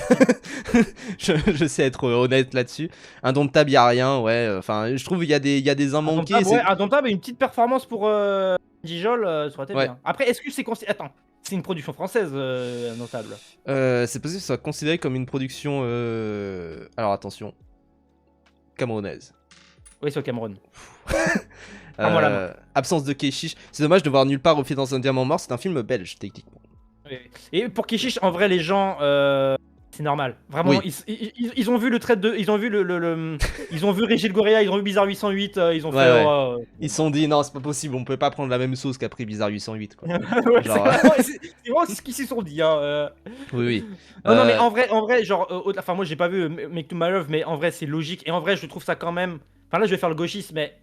je sais être honnête là-dessus. Indomptable, y a rien, ouais. Enfin, je trouve il y a des immanqués. Indomptable, une petite performance pour Dijol, ça aurait été bien. Après, est-ce que c'est Attends, c'est une production française, Indomptable. C'est possible que ça soit considéré comme une production. Alors attention, camerounaise. Oui, c'est au Cameroun. Absence de Keshish. C'est dommage de voir Nulle part refait dans un diamant mort. C'est un film belge, techniquement. Oui. Et pour Keshish, en vrai, les gens, c'est normal. Vraiment, oui. ils ont vu le trait de, ils ont vu ils ont vu Régis Goréa, ils ont vu Bizarre 808, ils ont fait. Ouais. Ils se sont dit non, c'est pas possible, on peut pas prendre la même sauce qu'a pris Bizarre 808. Quoi. Ouais, genre, c'est vraiment ce qu'ils se sont dit. Hein, Oui. Non, mais en vrai, genre, enfin, moi, j'ai pas vu Make to My Love, mais en vrai, c'est logique. Et en vrai, je trouve ça quand même. Enfin, là, je vais faire le gauchiste, mais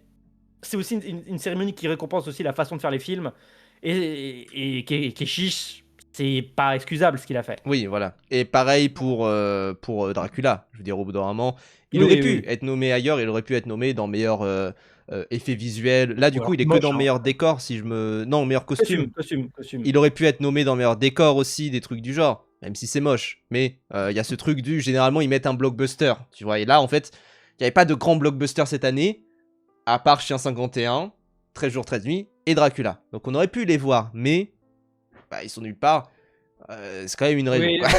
c'est aussi une cérémonie qui récompense aussi la façon de faire les films. Et Keshish, c'est pas excusable ce qu'il a fait. Oui, voilà. Et pareil pour Dracula. Je veux dire, au bout d'un moment, il Oui, aurait oui, pu oui. être nommé ailleurs, il aurait pu être nommé dans meilleur effet visuel. Là, du Ou coup, alors il est que moche, dans hein. meilleur décor, si je me... Non, meilleur costume. Costume. Il aurait pu être nommé dans meilleur décor aussi, des trucs du genre, même si c'est moche. Mais il y a ce truc du... Généralement, ils mettent un blockbuster, tu vois. Et là, en fait, il n'y avait pas de grand blockbuster cette année, à part Chien 51, 13 jours, 13 nuits, et Dracula. Donc on aurait pu les voir, mais... Bah, ils sont nulle part. C'est quand même une raison, Oui, quoi.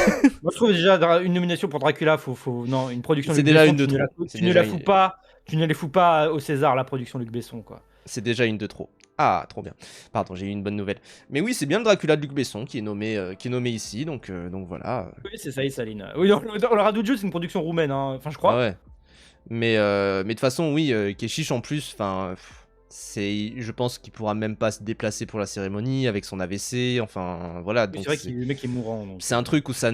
moi je trouve déjà une nomination pour Dracula, non, une production C'est Luc déjà Besson, une de trop. tu ne la fous pas, tu ne les fous pas au César, la production Luc Besson, quoi. C'est déjà une de trop. Ah, trop bien. Pardon, j'ai eu une bonne nouvelle. Mais oui, c'est bien le Dracula de Luc Besson qui est nommé ici, donc voilà. Oui, c'est ça, Saline. Oui, le Radoujo, c'est une production roumaine, hein. Enfin, je Ah crois. ouais. Mais de toute façon, oui, Keshish en plus, enfin, je pense qu'il pourra même pas se déplacer pour la cérémonie avec son AVC, enfin, voilà. Oui, Donc c'est vrai que le mec est mourant. Donc. c'est un truc où ça,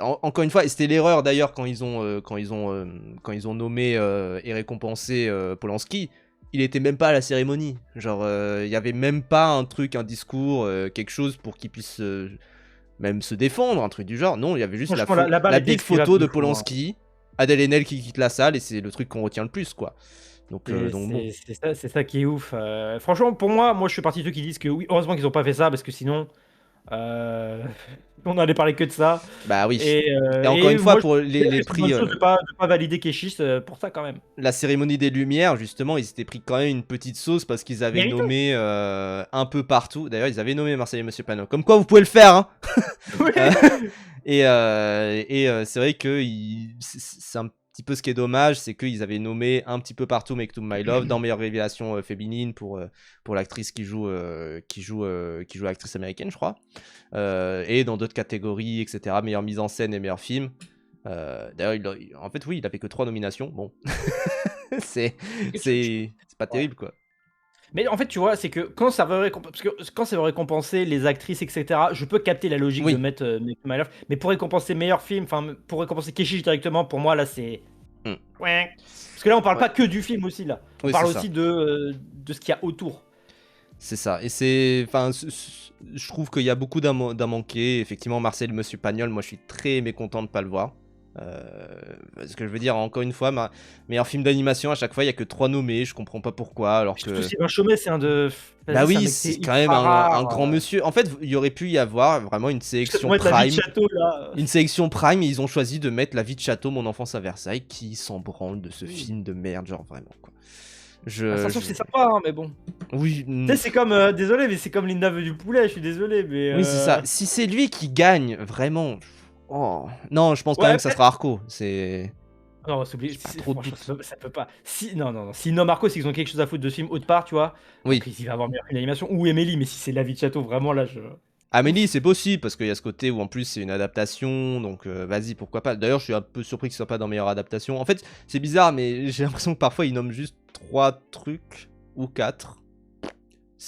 encore une fois, et c'était l'erreur d'ailleurs quand ils ont nommé et récompensé Polanski. Il était même pas à la cérémonie. Genre, il y avait même pas un truc, un discours, quelque chose pour qu'il puisse même se défendre, un truc du genre. Non, il y avait juste Franchement, la balle la était big photo de fou, hein. Polanski, Adèle Haenel qui quitte la salle, et c'est le truc qu'on retient le plus, quoi. Donc bon. C'est ça qui est ouf. Franchement, pour moi, je fais partie de ceux qui disent que oui, heureusement qu'ils ont pas fait ça parce que sinon, euh, on allait parler que de ça. Bah oui. Et encore Et une fois, moi, pour je les c'est une prix, bonne chose de pas valider Keshish pour ça quand même. la cérémonie des Lumières, justement, ils s'étaient pris quand même une petite sauce parce qu'ils avaient Mérité. nommé un peu partout. D'ailleurs, ils avaient nommé Marcel et Monsieur Panot. Comme quoi, vous pouvez le faire, hein. Oui. C'est vrai que c'est un petit peu ce qui est dommage, c'est qu'ils avaient nommé un petit peu partout Make to My Love dans meilleure révélation féminine pour l'actrice qui joue l'actrice américaine, je crois, et dans d'autres catégories, etc. Meilleure mise en scène et meilleur film. D'ailleurs, en fait, oui, il avait que 3 nominations. Bon, c'est pas terrible, quoi. Mais en fait, tu vois, c'est que quand ça veut récompenser les actrices, etc., je peux capter la logique Oui. de mettre Make My Love, mais pour récompenser meilleur film, enfin, pour récompenser Keshish directement, pour moi, là, c'est... Ouais. Parce que là, on parle pas que du film aussi, là. On parle aussi de ce qu'il y a autour. C'est ça. Et je trouve qu'il y a beaucoup d'un manqué. Effectivement, Marcel Monsieur Pagnol, moi, je suis très mécontent de ne pas le voir. Ce que je veux dire, encore une fois, meilleur film d'animation, à chaque fois, il n'y a que 3 nommés, je comprends pas pourquoi, alors que... Surtout Sylvain Chomet, c'est un de... Bah oui, c'est quand même un grand monsieur. En fait, il y aurait pu y avoir vraiment une sélection Prime. Château, là. Une sélection Prime, et ils ont choisi de mettre La vie de Château, Mon enfance à Versailles, qui s'en branle de ce film de merde, genre vraiment, quoi. C'est sympa, hein, mais bon. Oui. Tu sais, c'est comme... désolé, mais c'est comme Linda veut du poulet, je suis désolé, mais... Oui, c'est ça. Si c'est lui qui gagne, vraiment... Oh. Non, je pense quand même que ça sera Arco. C'est... Non, c'est obligé. Trop de ça peut pas. Non. Si non, Marco, c'est qu'ils ont quelque chose à foutre de ce film autre part, tu vois. Oui. Donc, il va avoir meilleure animation. Ou Emily, mais si c'est La vie de Château, vraiment là, je. Amélie, c'est possible parce qu'il y a ce côté où en plus c'est une adaptation, donc vas-y, pourquoi pas. D'ailleurs, je suis un peu surpris qu'il soit pas dans meilleure adaptation. En fait, c'est bizarre, mais j'ai l'impression que parfois ils nomment juste 3 trucs ou 4.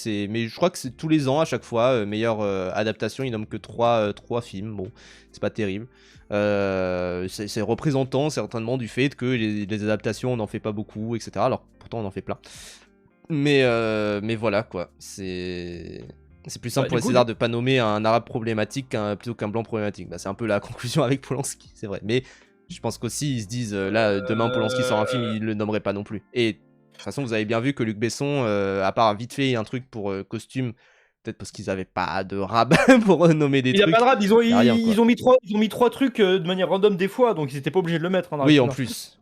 Mais je crois que c'est tous les ans à chaque fois, meilleure adaptation, ils nomment que 3 films. Bon, c'est pas terrible. C'est représentant certainement du fait que les adaptations on n'en fait pas beaucoup, etc. Alors pourtant on en fait plein. Mais voilà quoi, c'est plus simple pour les Césars de pas nommer un arabe problématique plutôt qu'un blanc problématique. Bah, c'est un peu la conclusion avec Polanski, c'est vrai. Mais je pense qu'aussi ils se disent là demain Polanski sort un film, ils le nommeraient pas non plus. Et de toute façon vous avez bien vu que Luc Besson, à part vite fait un truc pour costume, peut-être parce qu'ils avaient pas de rab pour nommer des trucs. Il y a pas de rab, ils ont mis 3 trucs de manière random des fois, donc ils étaient pas obligés de le mettre. Oui, en plus.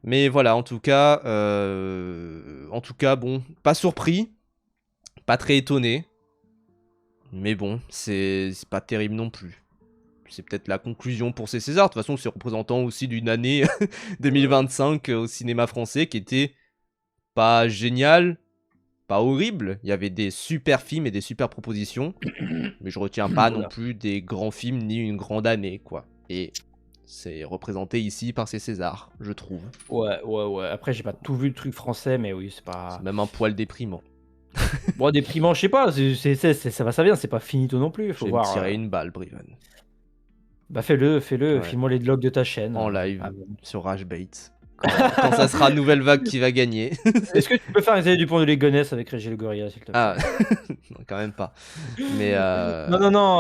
Mais voilà, en tout cas, bon, pas surpris, pas très étonné, mais bon, c'est pas terrible non plus. C'est peut-être la conclusion pour ces Césars. De toute façon, c'est représentant aussi d'une année 2025 au cinéma français qui était pas génial, pas horrible. Il y avait des super films et des super propositions, mais je retiens pas non plus des grands films ni une grande année, quoi. Et c'est représenté ici par ces Césars, je trouve. Ouais. Après, j'ai pas tout vu le truc français, mais oui, c'est pas... C'est même un poil déprimant. Bon, déprimant, je sais pas, ça va, ça vient, c'est pas finito non plus, faut voir. Je vais me tirer une balle, Bah fais-le, Ouais. file-moi les logs de ta chaîne. En live, sur Ragebait. quand ça sera Nouvelle Vague qui va gagner. Est-ce que tu peux faire les années du pont de Ligonnès avec Régis Le Gorilla, s'il te plaît? Ah, non, quand même pas. Mais non,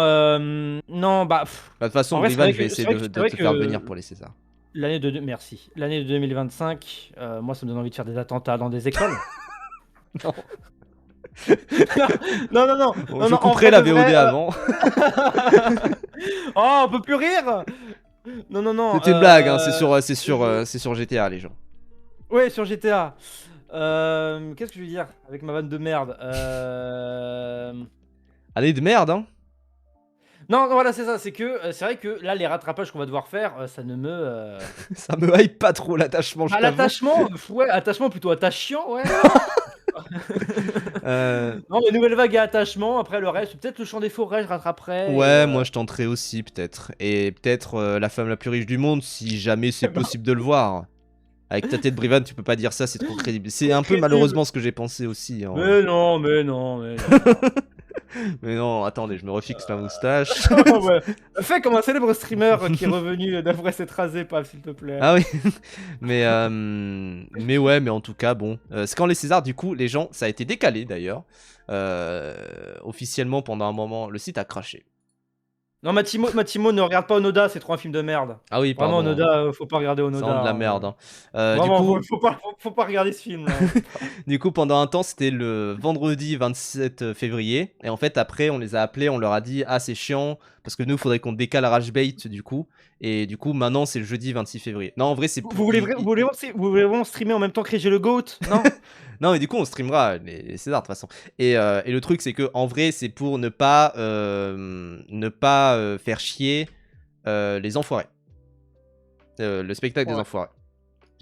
bah, de toute façon, Brivan, je vais essayer de te faire venir pour les Césars. Merci. L'année de 2025, moi, ça me donne envie de faire des attentats dans des écoles. Non. Non. Je couperai la VOD avant. Oh, on peut plus rire. Non. C'était une blague, hein, c'est sur GTA, les gens. Ouais, sur GTA. Qu'est-ce que je veux dire avec ma vanne de merde Année de merde, hein. Non, voilà, c'est ça. C'est vrai que là, les rattrapages qu'on va devoir faire, ça ne me. Ça me hype pas trop l'attachement. L'attachement, ouais, attachement plutôt attachant, ouais. Non, mais Nouvelle Vague et attachement. Après le reste, peut-être le Chant des Forêts, je rattraperai. Ouais, moi je tenterai aussi peut-être. Et peut-être La Femme la plus riche du monde, si jamais c'est possible de le voir. Avec ta tête, Brivan, tu peux pas dire ça, c'est trop crédible. C'est un peu malheureusement ce que j'ai pensé aussi. Hein. Mais non. Mais non, attendez, je me refixe la moustache. Ouais. Fais comme un célèbre streamer qui est revenu d'après s'être rasé, Pav, s'il te plaît. Ah oui. mais ouais, mais en tout cas, bon. C'est quand les Césars, du coup, les gens, ça a été décalé d'ailleurs. Officiellement, pendant un moment, le site a craché. Non, Mathimo, ne regarde pas Onoda, c'est trop un film de merde. Ah oui, pardon. Vraiment, Onoda, faut pas regarder Onoda. C'est de la merde. Hein. Vraiment, du coup, faut pas regarder ce film. Là. du coup, pendant un temps, c'était le vendredi 27 février. Et en fait, après, on les a appelés, on leur a dit ah, c'est chiant, parce que nous, il faudrait qu'on décale Rage Bait, du coup. Et du coup, maintenant, c'est le jeudi 26 février. Non, en vrai, c'est. Vous voulez vraiment streamer en même temps que Régis Le Goat? Non. Non, mais du coup, on streamera les Césars de toute façon. Et le truc, c'est que en vrai, c'est pour ne pas faire chier les enfoirés. Le spectacle des enfoirés.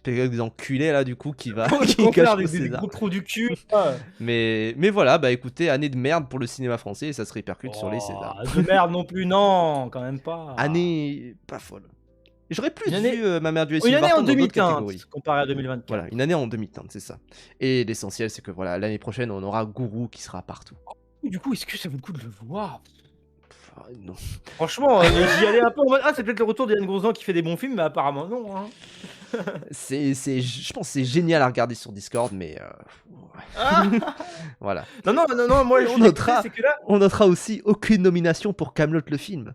Le spectacle des enculés, là, du coup, qui va. Qui cache des gros trous du cul. mais voilà, bah écoutez, année de merde pour le cinéma français et ça se répercute sur les Césars. De merde non plus, non, quand même pas. Année pas folle. J'aurais plus année... vu Ma mère du SU une année en 2015 comparé à 2024. Voilà, une année en 2015, c'est ça. Et l'essentiel, c'est que voilà, l'année prochaine, on aura Gourou qui sera partout. Du coup, est-ce que ça vaut le coup de le voir? Non. Franchement, j'y allais un peu en mode ah, c'est peut-être le retour d'Yann Grosjean qui fait des bons films, mais apparemment non. Hein. Je pense que c'est génial à regarder sur Discord, mais voilà. Non, moi on notera aussi aucune nomination pour Kaamelott le film.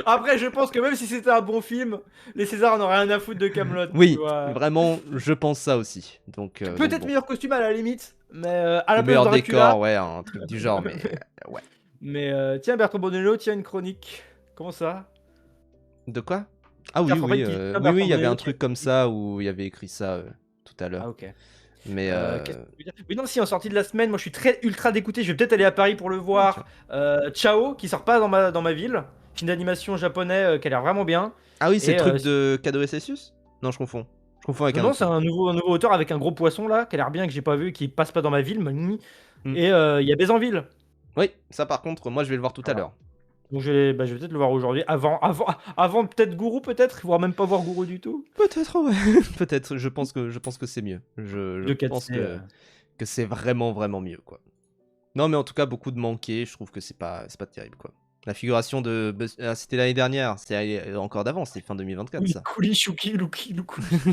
Après, je pense que même si c'était un bon film, les Césars en auraient rien à foutre de Kaamelott. Oui, vraiment, je pense ça aussi. Donc peut-être meilleur costume à la limite, mais à la place meilleur de décor, ouais, un truc du genre, mais ouais. Mais tiens, Bertrand Bonello, tiens une chronique. Comment ça? De quoi? Ah oui, il y avait un truc comme ça où il y avait écrit ça tout à l'heure. Ah ok. Mais oui, non, si en sortie de la semaine, moi je suis ultra dégoûté. Je vais peut-être aller à Paris pour le voir. Ciao, qui sort pas dans ma ville. Film d'animation japonais qui a l'air vraiment bien. Ah oui, c'est le truc de Kado Celsius? Non, je confonds. Je confonds avec non, c'est un nouveau auteur avec un gros poisson là, qui a l'air bien, que j'ai pas vu, qui passe pas dans ma ville. Et il y a Bézanville. Oui, ça par contre, moi je vais le voir tout à l'heure. Donc je vais peut-être le voir aujourd'hui, avant peut-être Gourou, voire même pas voir Gourou du tout. Peut-être, ouais. Peut-être, je pense que c'est mieux. Je pense que c'est vraiment, vraiment mieux, quoi. Non, mais en tout cas, beaucoup de manqués, je trouve que c'est pas terrible, quoi. La figuration de... c'était l'année dernière, c'est encore d'avant, c'était fin 2024, ça. Kouli, Chouki, Louki.